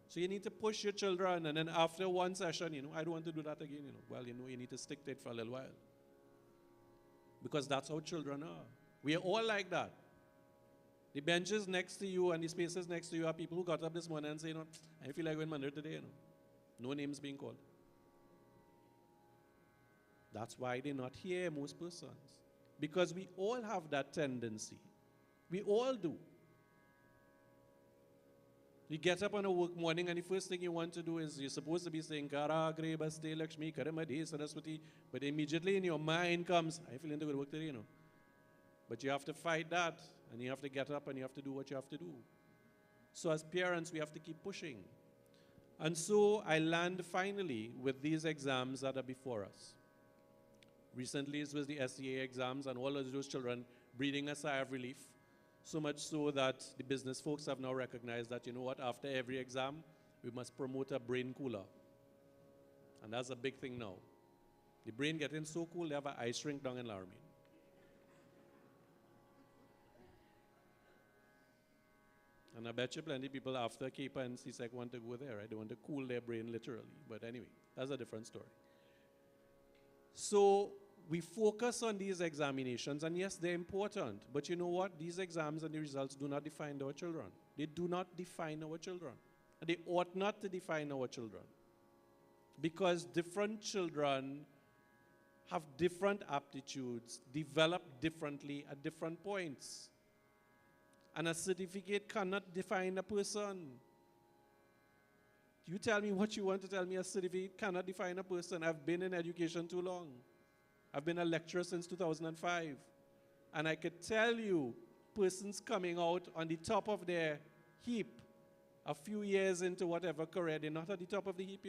So you need to push your children, and then after one session, you know, I don't want to do that again, you know. Well, you know, you need to stick to it for a little while. Because that's how children are. We are all like that. The benches next to you and the spaces next to you are people who got up this morning and say, I feel like going Mandir today, No names being called. That's why they're not here, most persons. Because we all have that tendency. We all do. You get up on a work morning and the first thing you want to do is you're supposed to be saying, Kara, Greba, Stay, Lakshmi, Karamadi, Saraswati. But immediately in your mind comes, I feel into good work today, But you have to fight that, and you have to get up and you have to do what you have to do. So as parents, we have to keep pushing. And so I land finally with these exams that are before us. Recently, it was the SCA exams, and all of those children breathing a sigh of relief. So much so that the business folks have now recognized that, after every exam, we must promote a brain cooler. And that's a big thing now. The brain getting so cool, they have an ice rink down in Laramie. And I bet you plenty of people after Cape and CSEC want to go there, right? They want to cool their brain literally. But anyway, that's a different story. So we focus on these examinations, and yes, they're important. But you know what? These exams and the results do not define our children. They do not define our children. And they ought not to define our children. Because different children have different aptitudes, develop differently at different points. And a certificate cannot define a person. You tell me what you want to tell me, a certificate cannot define a person. I've been in education too long. I've been a lecturer since 2005. And I could tell you, persons coming out on the top of their heap a few years into whatever career, they're not at the top of the heap,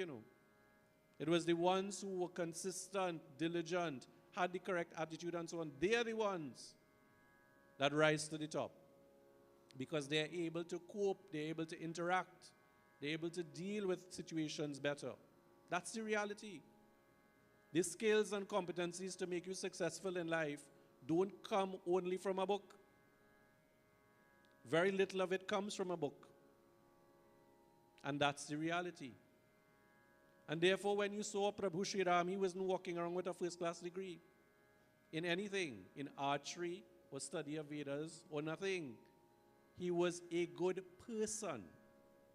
It was the ones who were consistent, diligent, had the correct attitude and so on. They are the ones that rise to the top. Because they're able to cope, they're able to interact, they're able to deal with situations better. That's the reality. The skills and competencies to make you successful in life don't come only from a book. Very little of it comes from a book. And that's the reality. And therefore, when you saw Prabhu Shri Ram, he wasn't walking around with a first-class degree in anything, in archery or study of Vedas or nothing. He was a good person.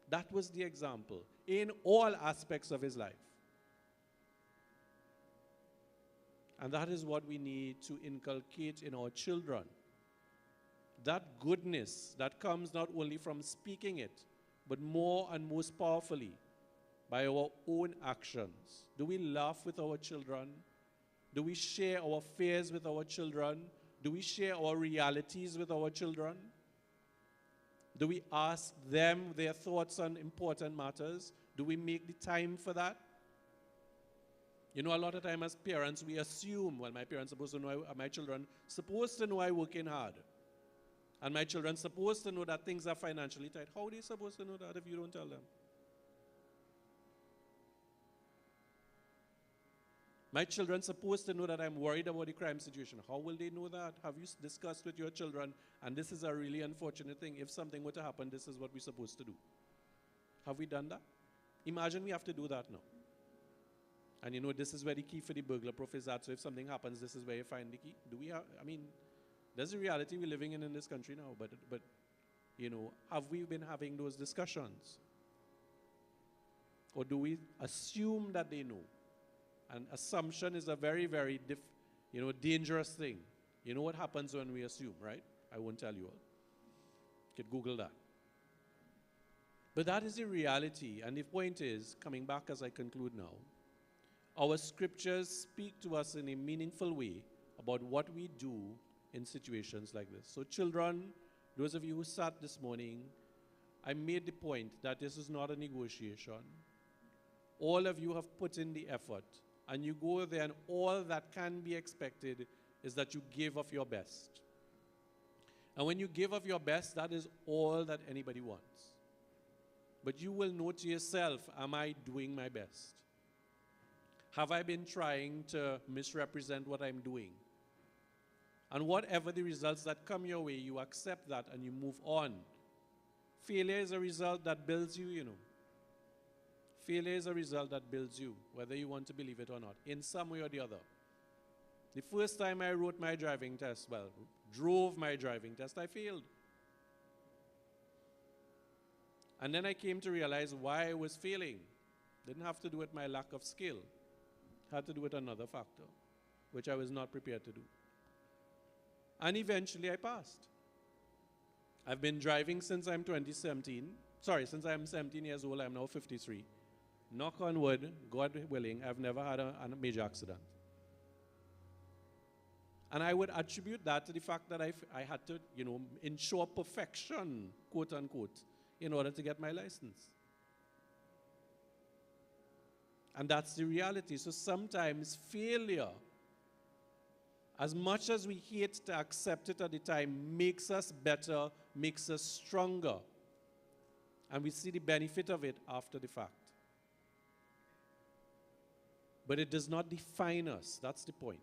That was the example in all aspects of his life. And that is what we need to inculcate in our children. That goodness that comes not only from speaking it, but more and most powerfully by our own actions. Do we laugh with our children? Do we share our fears with our children? Do we share our realities with our children? Do we ask them their thoughts on important matters? Do we make the time for that? A lot of time as parents, we assume, well, my parents supposed to know, my children supposed to know I'm working hard. And my children supposed to know that things are financially tight. How are they supposed to know that if you don't tell them? My children supposed to know that I'm worried about the crime situation. How will they know that? Have you discussed with your children? And this is a really unfortunate thing. If something were to happen, this is what we're supposed to do. Have we done that? Imagine we have to do that now. And this is where the key for the burglar proof is at. So if something happens, this is where you find the key. Do we have, there's a reality we're living in this country now. But have we been having those discussions? Or do we assume that they know? And assumption is a very, very dangerous thing. You know what happens when we assume, right? I won't tell you all. You could Google that. But that is the reality. And the point is, coming back as I conclude now, our scriptures speak to us in a meaningful way about what we do in situations like this. So children, those of you who sat this morning, I made the point that this is not a negotiation. All of you have put in the effort. And you go there and all that can be expected is that you give of your best. And when you give of your best, that is all that anybody wants. But you will know to yourself, am I doing my best? Have I been trying to misrepresent what I'm doing? And whatever the results that come your way, you accept that and you move on. Failure is a result that builds you, Failure is a result that builds you, whether you want to believe it or not, in some way or the other. The first time I wrote my driving test, drove my driving test, I failed. And then I came to realize why I was failing. Didn't have to do with my lack of skill. Had to do with another factor, which I was not prepared to do. And eventually I passed. I've been driving since I'm 2017. Sorry, since I'm 17 years old, I'm now 53. Knock on wood, God willing, I've never had a major accident. And I would attribute that to the fact that I had to, ensure perfection, quote unquote, in order to get my license. And that's the reality. So sometimes failure, as much as we hate to accept it at the time, makes us better, makes us stronger. And we see the benefit of it after the fact. But it does not define us. That's the point.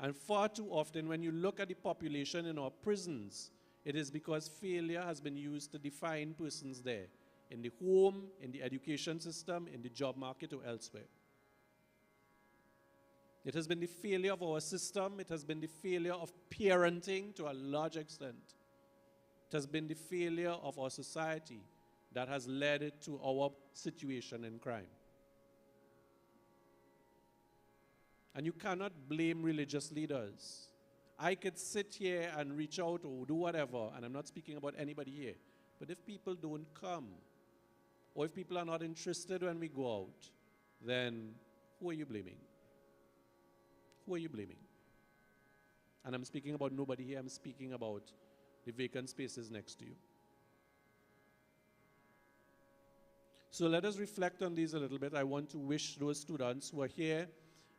And far too often, when you look at the population in our prisons, it is because failure has been used to define persons there, in the home, in the education system, in the job market, or elsewhere. It has been the failure of our system. It has been the failure of parenting to a large extent. It has been the failure of our society that has led it to our situation in crime. And you cannot blame religious leaders. I could sit here and reach out or do whatever, and I'm not speaking about anybody here. But if people don't come, or if people are not interested when we go out, then who are you blaming? Who are you blaming? And I'm speaking about nobody here. I'm speaking about the vacant spaces next to you. So let us reflect on these a little bit. I want to wish those students who are here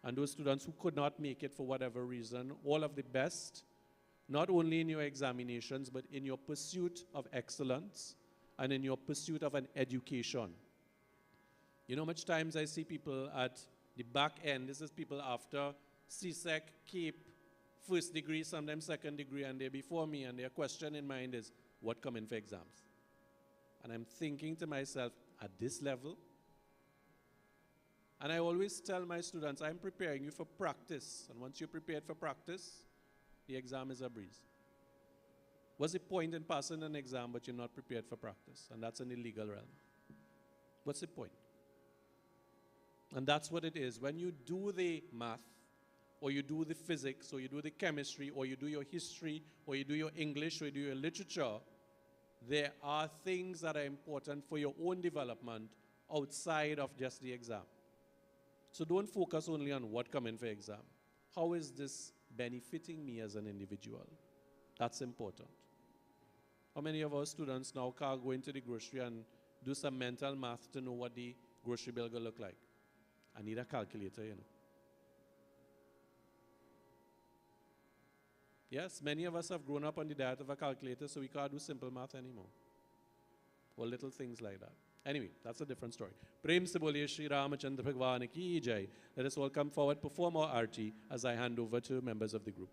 and those students who could not make it for whatever reason all of the best, not only in your examinations, but in your pursuit of excellence and in your pursuit of an education. You know, much times I see people at the back end. This is people after CSEC, CAPE, first degree, sometimes second degree, and they're before me, and their question in mind is, what come in for exams? And I'm thinking to myself, at this level? And I always tell my students, I'm preparing you for practice. And once you're prepared for practice, the exam is a breeze. What's the point in passing an exam but you're not prepared for practice? And that's an illegal realm. What's the point? And that's what it is. When you do the math, or you do the physics, or you do the chemistry, or you do your history, or you do your English, or you do your literature, there are things that are important for your own development outside of just the exam. So don't focus only on what come in for exam. How is this benefiting me as an individual? That's important. How many of our students now can go into the grocery and do some mental math to know what the grocery bill will look like? I need a calculator, Yes, many of us have grown up on the diet of a calculator, so we can't do simple math anymore. Or little things like that. Anyway, that's a different story. Prem se boliye Shri Ramachandra Bhagwan ki jai. Let us all come forward, perform our arti as I hand over to members of the group.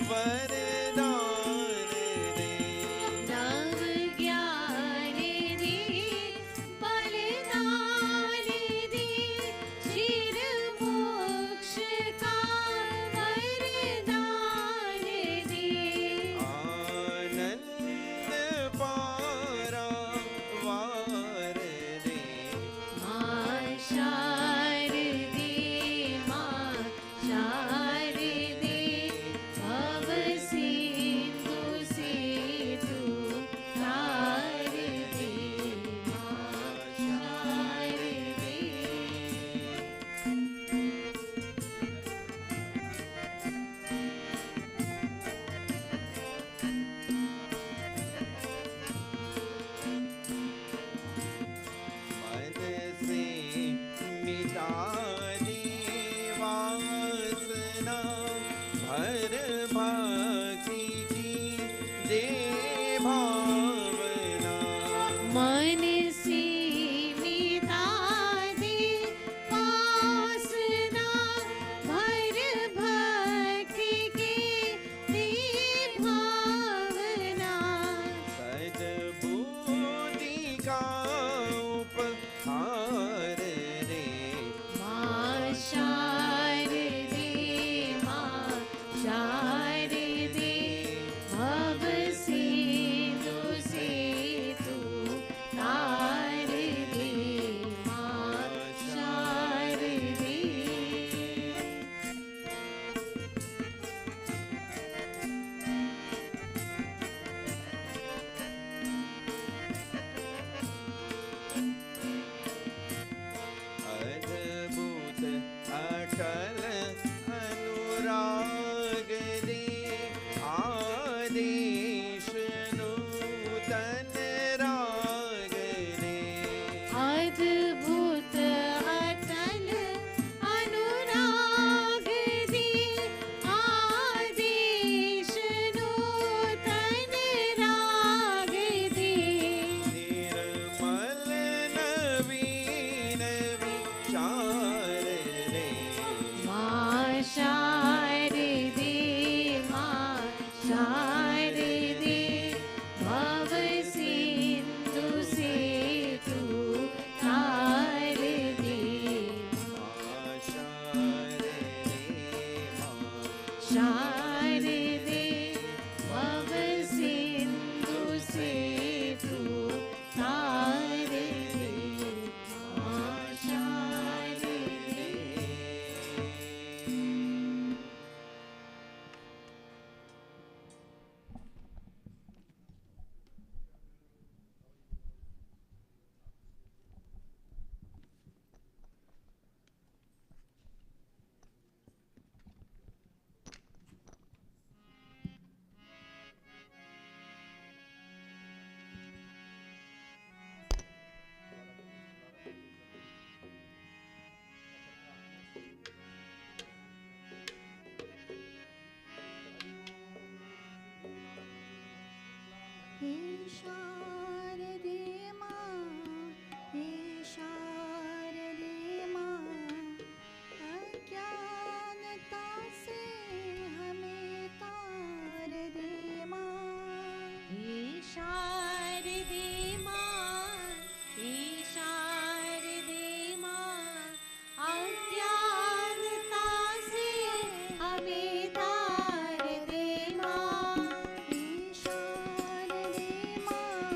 वरदान दे। नव ज्ञान दे बलिदान दे चिर मोक्ष का वरदान दे। आनंद पारावार दे। माँ शारदे माँ शारदे भव सिंधु से तू तार दे। माँ शारदे मन से मिटा दे वासना भर भागी की दे भावना। मन से मिटा दे वासना भर भक्ति की दे भावना। सद्बुद्धि का उपहार रे। माँ शारदे माँ शारदे भव सिंधु से तू तार दे। माँ शारदे अद्भुत अटल अनुराग दे आदेश नूतन राग दे। अद्भुत अटल अनुराग दे आदेश नूतन राग दे। निर्मल नवीन विचार रे। माँ शारदे माँ शारदे भव सिंधु से तू तार दे। माँ शारदे माँ शारदे भव सिंधु से तू तार दे। माँ शारदे हे शारदे माँ हे शारदे माँ अज्ञानता से हमें तार दे। माँ हे शारदे माँ हे शारदे माँ अज्ञानता से हमें तार दे। माँ हे शारदे माँ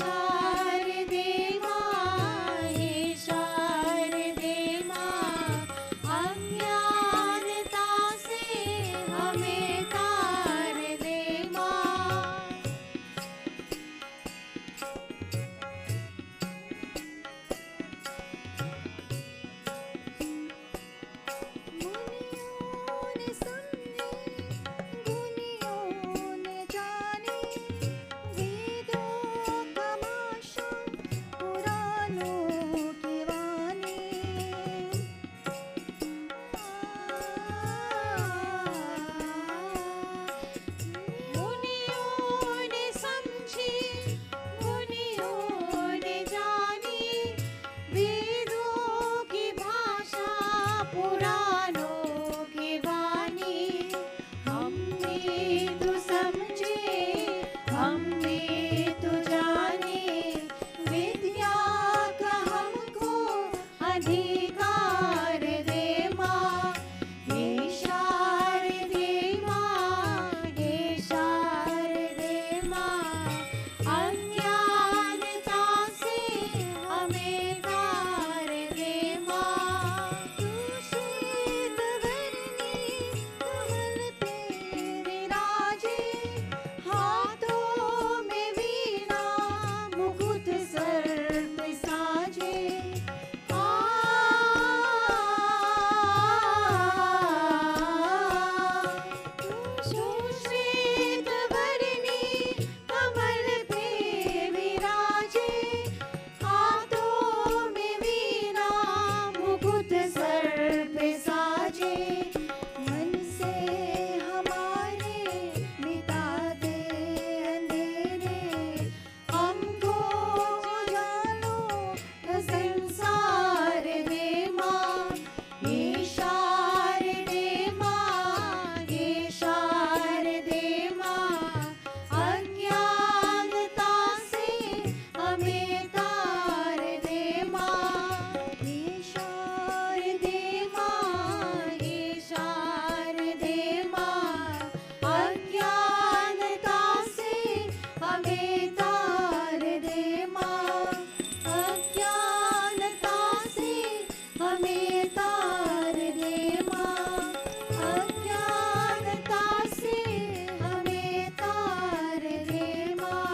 शारदे माँ, हे शारदे माँ, अज्ञानता से हमें तार दे माँ। मुनियों ने सुने, गुनियों ने जाने, वेदों का भाषा, पुराणों की वाणी। मुनियों ने समझी, गुनियों ने जानी, वेदों की भाषा, पुराणों की वाणी। हमने तो समझे, हमने तो जाने, विद्या का हमको अधिकार दे माँ। हे शारदे माँ, हे शारदे माँ, अज्ञानता से हमें तार दे माँ। तू श्वेत वर्णी कमल पे विराजे, हाथों में वीणा, मुकुट सर पे साजे। श्वेत वर्णी कमल पे विराजे, हाथों में वीणा, मुकुट सर पे साजे। मन से हमारे मिटा दे अंधेरे, हमको उजालों का संसार दे माँ। हे शारदे माँ, हे शारदे माँ, अज्ञानता से हमें तार दे माँ। हे शारदे माँ, हे शारदे माँ, अज्ञानता से हमें तार दे माँ। अज्ञानता से हमें तार दे माँ। अज्ञानता से हमें तार दे माँ।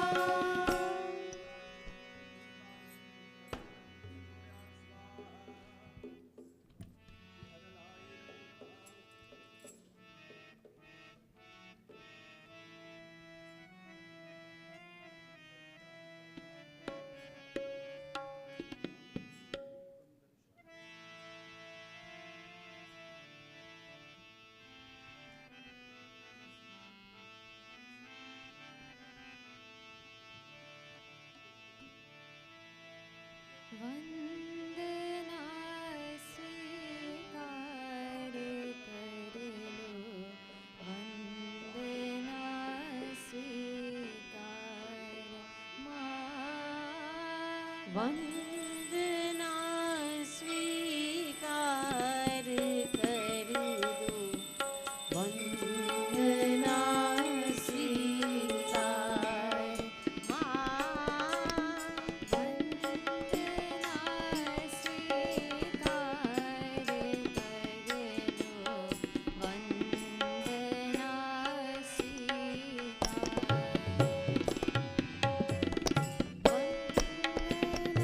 वंदना स्वीकार कर लो, वंदना स्वीकार माँ। वंदना स्वीकार कर लो, वंदना स्वीकार माँ। वंदना स्वीकार कर लो, वंदना स्वीकार। वंदना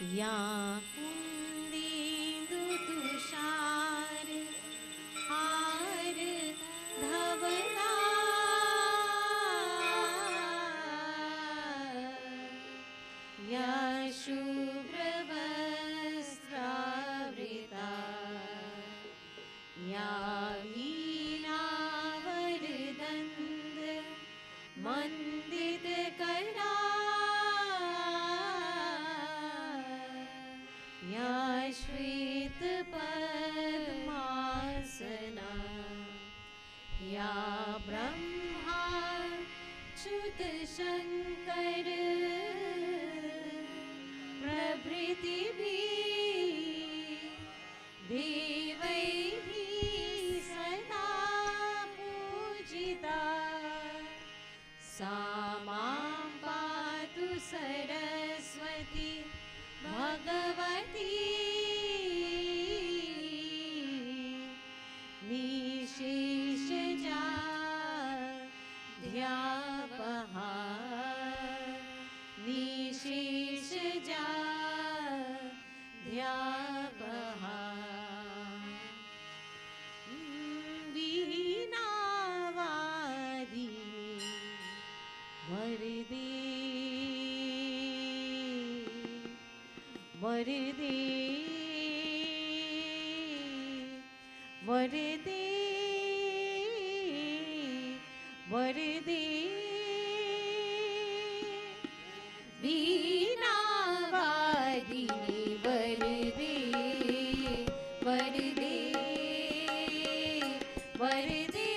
या कुंदेन्दु तुषार हार धवला या शुभ्रवस्त्रावृता या हीनावरदन्द मण्डितकरा या श्वेतपत्रहारा निशीश जा ध्यावहार निशीश जा ध्यावहार वीणावादी वरदे वरदे वरदे वरदे वीणावादिनी वरदे वरदे वरदे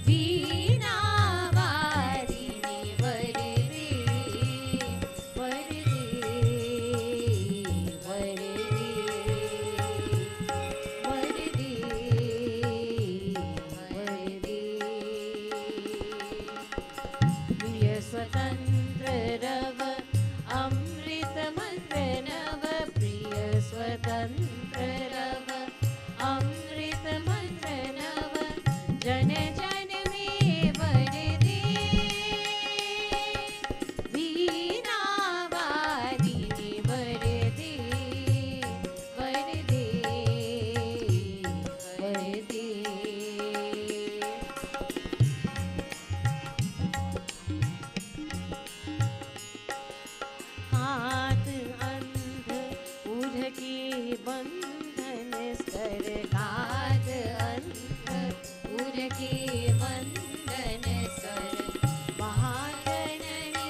वीणावादिनी वरदे वरदे वरदे वरदे वरदे प्रिय स्वतंत्र रव अमृत मंत्र नव प्रिय स्वतंत्र रव अमृत मंत्र नव जन जन में वरदे वीणावादिनी वरदे वरदे वरदे हाथ अंध उर के बंधन सर हाथ अंध उर के बंधन सर महाजननी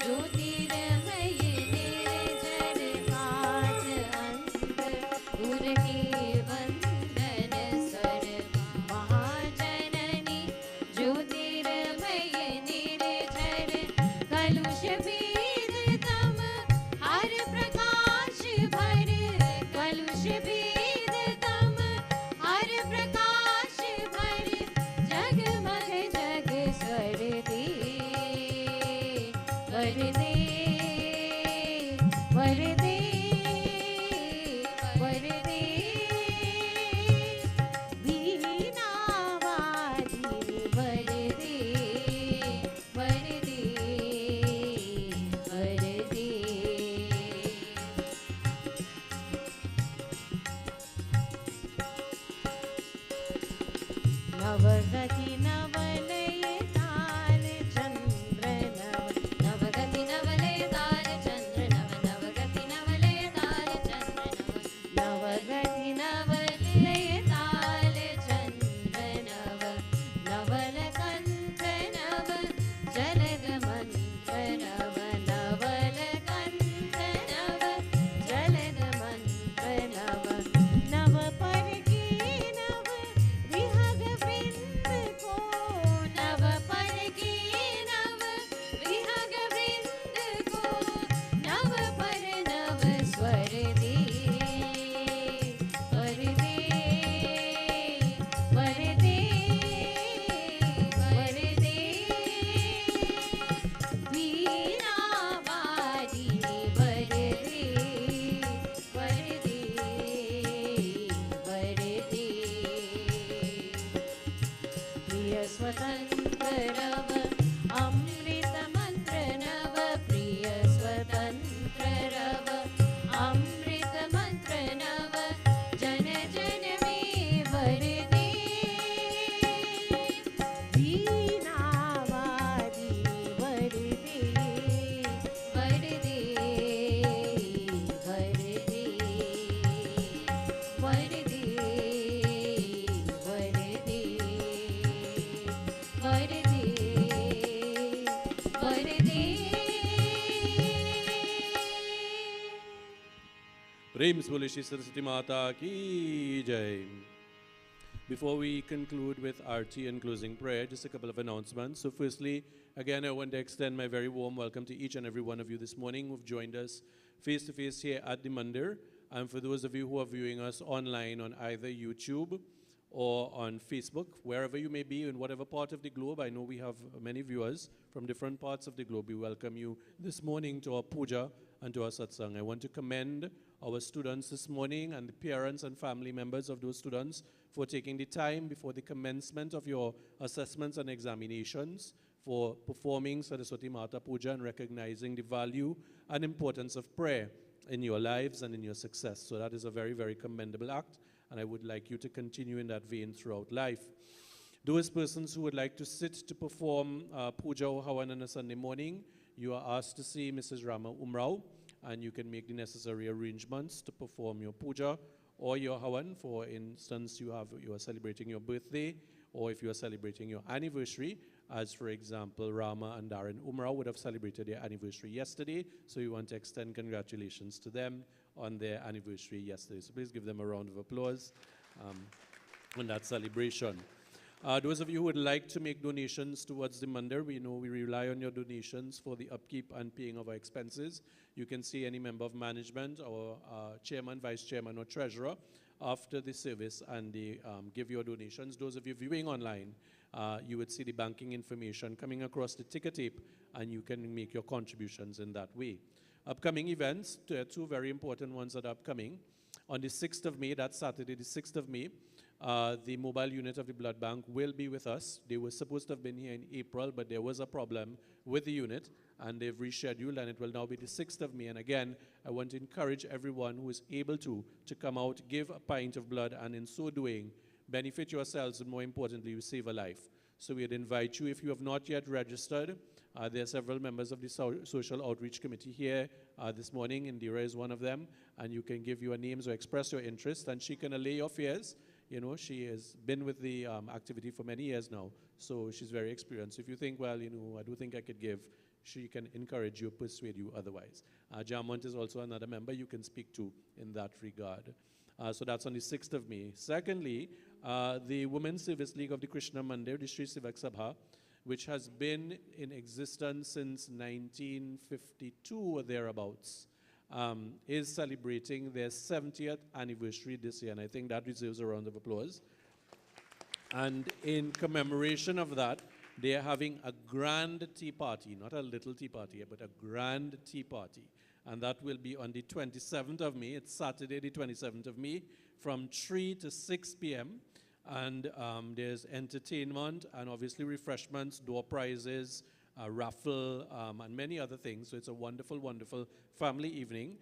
ज्योतिर्मय निर्जर हाथ अंध उर के बंधन सर महाजननी ज्योतिर्मय निर्जर कलुष भेद तम हर प्रकाश भर कलुष भेद तम हर प्रकाश भर जगमग जग स्वर दे वर दे वर दे वर दे वीणावादिनी वर दे वर दे वर दे नवगति नवलय ताल चंद्र नव नवगति नवलय ताल चंद्र नव नवगति नवलय ताल चंद्र नव नवगति नवलय ताल चंद्र नव नवल कंठ नव जलग मंत्र नव नवल कंठ नव जलग मंत्र नव नव पर की नव विहग वृंद को नव पर की नव विहग वृंद को नव पर नव स्वर दे वर दे वर दे वर दे वीणावादिनी वर दे वर दे वर दे प्रिय स्वतंत्र रव अमृत मंत्र नव प्रिय स्वतंत्र रव अमृत मंत्र नव जन जन में वरदे वीणावादिनी वरदे वरदे वरदे वरदे वरदे वरदे वरदे प्रेम से बोले श्री सरस्वती माता की जय. Before we conclude with Arti and closing prayer, just a couple of announcements. So firstly, again, I want to extend my very warm welcome to each and every one of you this morning who've joined us face-to-face here at the Mandir. And for those of you who are viewing us online on either YouTube or on Facebook, wherever you may be, in whatever part of the globe, I know we have many viewers from different parts of the globe. We welcome you this morning to our puja and to our satsang. I want to commend our students this morning and the parents and family members of those students for taking the time before the commencement of your assessments and examinations for performing Saraswati Mata Puja and recognizing the value and importance of prayer in your lives and in your success. So that is a very, very commendable act, and I would like you to continue in that vein throughout life. Those persons who would like to sit to perform Puja or Hawan on a Sunday morning, you are asked to see Mrs. Rama Umrao, and you can make the necessary arrangements to perform your Puja or your Hawan. For instance, you are celebrating your birthday, or if you are celebrating your anniversary, as for example, Rama and Darren Umrao would have celebrated their anniversary yesterday, so we want to extend congratulations to them on their anniversary yesterday. So please give them a round of applause on that celebration. Those of you who would like to make donations towards the Mandir, we know we rely on your donations for the upkeep and paying of our expenses. You can see any member of management, or chairman, vice chairman, or treasurer after the service, and they give your donations. Those of you viewing online, you would see the banking information coming across the ticker tape, and you can make your contributions in that way. Upcoming events, two very important ones that are upcoming. On the 6th of May, that's Saturday, the 6th of May, the mobile unit of the blood bank will be with us. They were supposed to have been here in April, but there was a problem with the unit, and they've rescheduled, and it will now be the 6th of May. And again, I want to encourage everyone who is able to come out, give a pint of blood, and in so doing, benefit yourselves, and more importantly, you save a life. So we'd invite you, if you have not yet registered, there are several members of the Social Outreach Committee here this morning. Indira is one of them, and you can give your names or express your interest, and she can allay your fears. You know, she has been with the activity for many years now, so she's very experienced. If you think, well, you know, I do think I could give, she can encourage you, persuade you otherwise. Jamont is also another member you can speak to in that regard. So that's on the 6th of May. Secondly, the Women's Service League of the Krishna Mandir, the Sri Sivak Sabha, which has been in existence since 1952 or thereabouts, is celebrating their 70th anniversary this year, and I think that deserves a round of applause. And in commemoration of that, they are having a grand tea party, not a little tea party, but a grand tea party. And that will be on the 27th of May. It's Saturday, the 27th of May, from 3 to 6 p.m. And there's entertainment and obviously refreshments, door prizes, a raffle, and many other things. So it's a wonderful, wonderful family evening.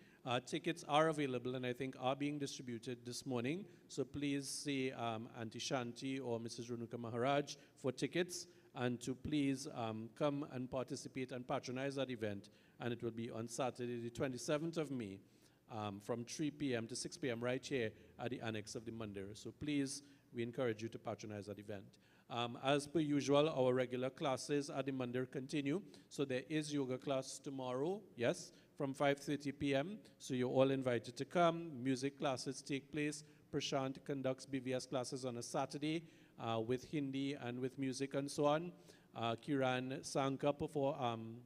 Tickets are available and I think are being distributed this morning. So please see Auntie Shanti or Mrs. Renuka Maharaj for tickets, and to please come and participate and patronize that event. And it will be on Saturday, the 27th of May, from 3 p.m. to 6 p.m. right here at the annex of the Mandir. So please, we encourage you to patronize that event. As per usual, our regular classes at the Mandir continue. So there is yoga class tomorrow, yes, from 5:30 p.m. So you're all invited to come. Music classes take place. Prashant conducts BVS classes on a Saturday with Hindi and with music and so on. Kiran Sanka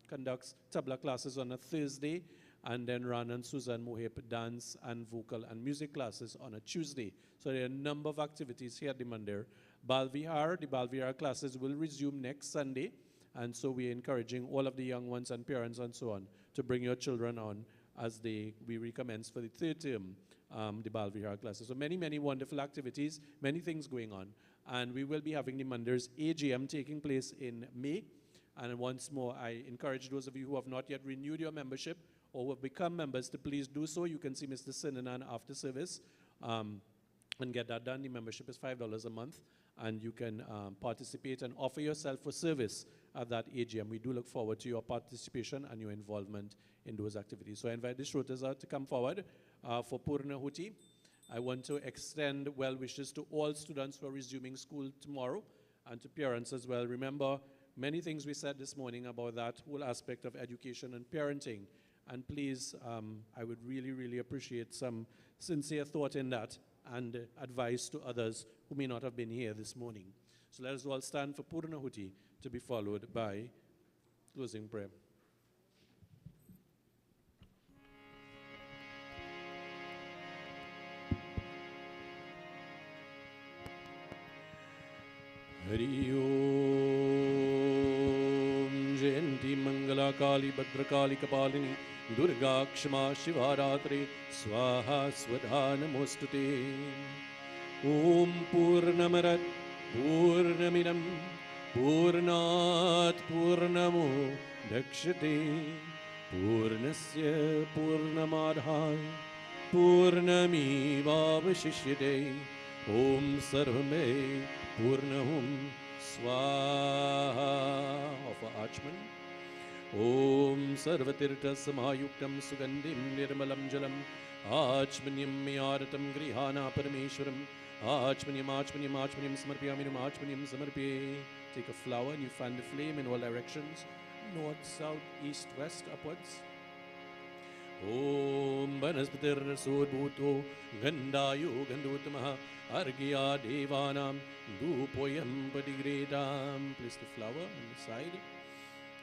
conducts tabla classes on a Thursday, and then Ran and Susan Mohip dance and vocal and music classes on a Tuesday. So there are a number of activities here at the Mandir. The Balvihar classes will resume next Sunday, and so we're encouraging all of the young ones and parents and so on to bring your children on as we recommence for the third term, the Balvihar classes. So many, many wonderful activities, many things going on. And we will be having the Mandir's AGM taking place in May. And once more, I encourage those of you who have not yet renewed your membership or who have become members to please do so. You can see Mr. Sinanan after service and get that done. The membership is $5 a month, and you can participate and offer yourself for service at that AGM. We do look forward to your participation and your involvement in those activities. So I invite the Shrotas to come forward for Purna Huti. I want to extend well wishes to all students who are resuming school tomorrow, and to parents as well. Remember, many things we said this morning about that whole aspect of education and parenting. And please, I would really, really appreciate some sincere thought in that and advice to others who may not have been here this morning. So let us all stand for Purna Huti, to be followed by closing prayer. Hari Om Jai शांति मंगला काली भद्रकाली कपालिनी दुर्गा क्षमा शिवा रात्रि स्वाहा स्वधा नमोस्तुते। ओम पूर्णमद पूर्णमिदं पूर्णात् पूर्णमुदच्यते पूर्णस्य पूर्णमादाय पूर्णमेवावशिष्यते। ओम सर्वमेव पूर्णहुं स्वाहा। Of Achman. ओम सर्वतीर्थसमायुक्तं सुगन्धिं निर्मलं जलम् आचमनीयं मयारतं गृहाणा परमेश्वरम् आचमनीयं समर्पयामि आचमनीयं समर्पये। Take a flower and you fan the flame in all directions, north, south, east, west, upwards. Om Vanaspatirasodbhuto Gandhayo Gandhotamah Argya Devanam Dhupoyam Padigredam. Place the flower on the side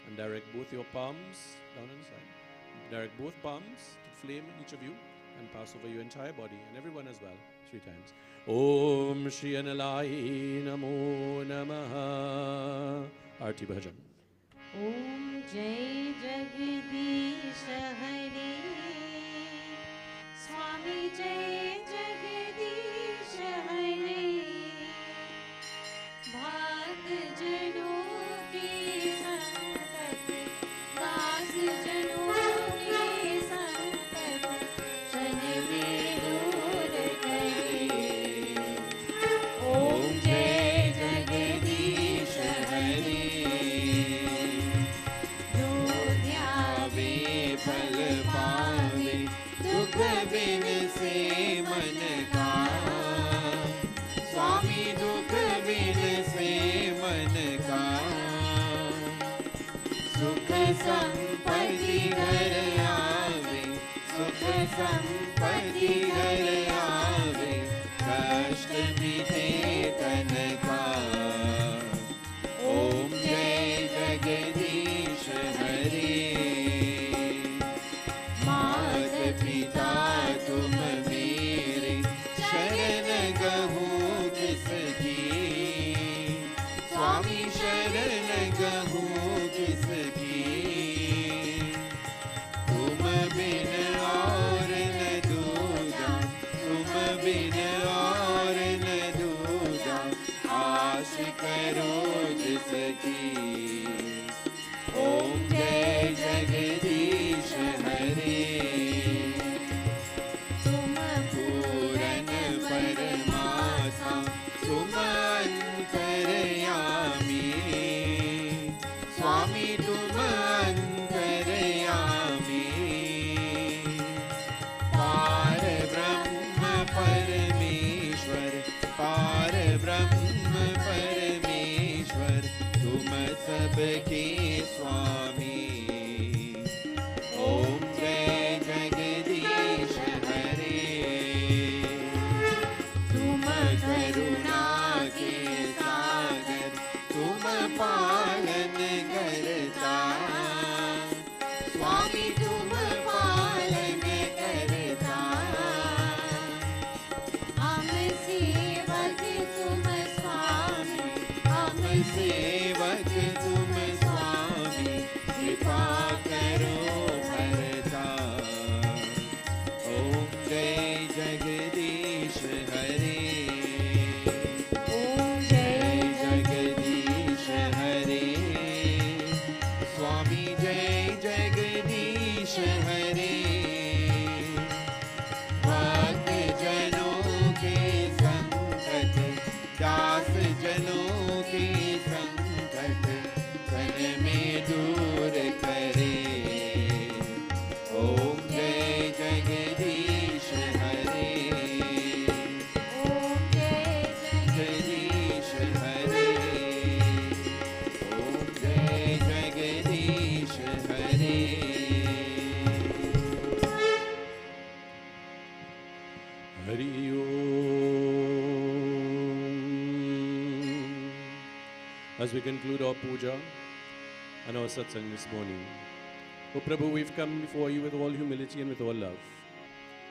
and direct both your palms down on the side. Direct both palms to flame each of you and pass over your entire body and everyone as well 3 times. Om Shri Analai Namo Namaha. Arti Bhajan. Om Jai Jagadish Hare Swami Jai Jagadish Hare Bhakt Jano Ki Sankat Das Jano Ki Sankat Shan mein dur kare Om Jai Jagadish Hare फल पावे दुख बिन से मन का स्वामी दुख बिन से मन का सुख संपत्ति घर आवे सुख संपत्ति घर आवे कष्ट मिटे तन का। ओम जय जगदीश हरे पिता तुम मेरे शरण गहूँ किसकी स्वामी शरण गहूँ किसकी तुम बिन और न दूजा तुम बिन और न दूजा आश करो जिसकी। ओम जय जगदीश हरे परमात्मा तुम अंतर्यामी स्वामी तुम अंतर्यामी पार ब्रह्म परमेश्वर तुम सबके स्वामी। ओम जय जगदीश हरे करुणा के सागर तुम पालन करता स्वामी तुम पालन करता। हम सेवक तुम स्वामी हम सेवक तुम स्वामी कृपा करो भरता। ओम जय जगदीश हरे स्वामी जय जगदीश हरे भक्त जनों के संकट दास जनों के संकट तन में दूर करे। ओम जय जगदीश हरे Om Jai जगदीश हरे ओम जय जगदीश हरे। Hari Om. As we conclude our puja and our satsang this morning, O Prabhu, we've come before you with all humility and with all love.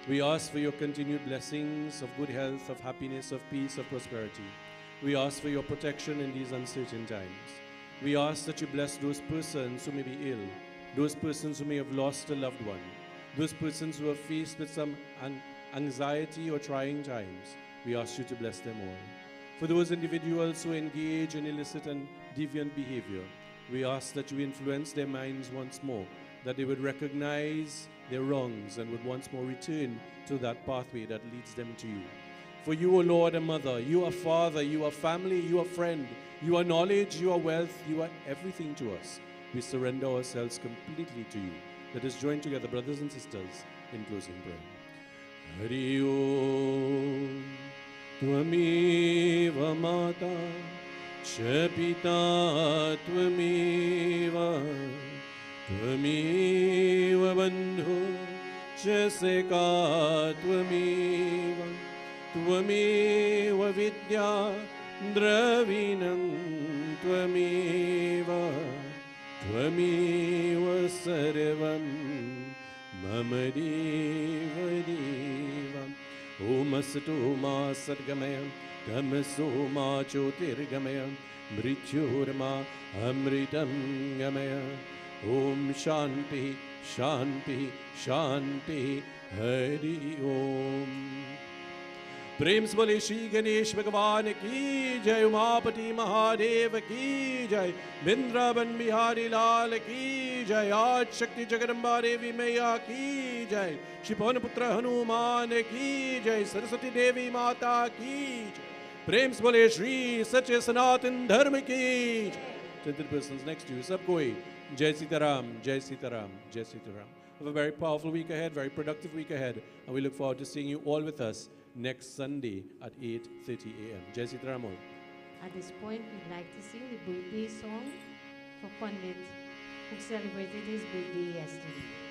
We ask for your continued blessings of good health, of happiness, of peace, of prosperity. We ask for your protection in these uncertain times. We ask that you bless those persons who may be ill, those persons who may have lost a loved one, those persons who are faced with some anxiety or trying times. We ask you to bless them all. For those individuals who engage in illicit and deviant behavior, we ask that you influence their minds once more, that they would recognize their wrongs and would once more return to that pathway that leads them to you. For you, O Lord and Mother, you are Father, you are family, you are friend, you are knowledge, you are wealth, you are everything to us. We surrender ourselves completely to you. Let us join together, brothers and sisters, in closing prayer. Hari Om, Tvameva Mata, Cha Pita Tvameva, Tvameva Bandhu, Cha Seka Tvameva, Tvameva Vidya, Dravinam Tvameva, Tvameva Sarvam, Mama Deva Deva. Om Asato Ma Sadgamaya, Tamaso Ma Jyotirgamaya, Mrityurma Amritam Gamaya. Om Shanti, Shanti, Shanti, Hari Om. प्रेम से बोले श्री गणेश भगवान की जय, उमापति महादेव की जय, वृंदावन बिहारी लाल की जय, आज शक्ति जगदम्बा देवी मैया की जय, श्री पवन पुत्र हनुमान की जय, सरस्वती देवी माता की जय। प्रेम से बोले श्री सच्चे सनातन धर्म की जय। To the persons next to you, सब कोई जय सीताराम, जय सीताराम, जय Sitaram. Have a very powerful week ahead, very productive week ahead, and we look forward to seeing you all with us next Sunday at 8:30 a.m. Jai Sitaram all. At this point, we'd like to sing the birthday song for Pandit, who celebrated his birthday yesterday.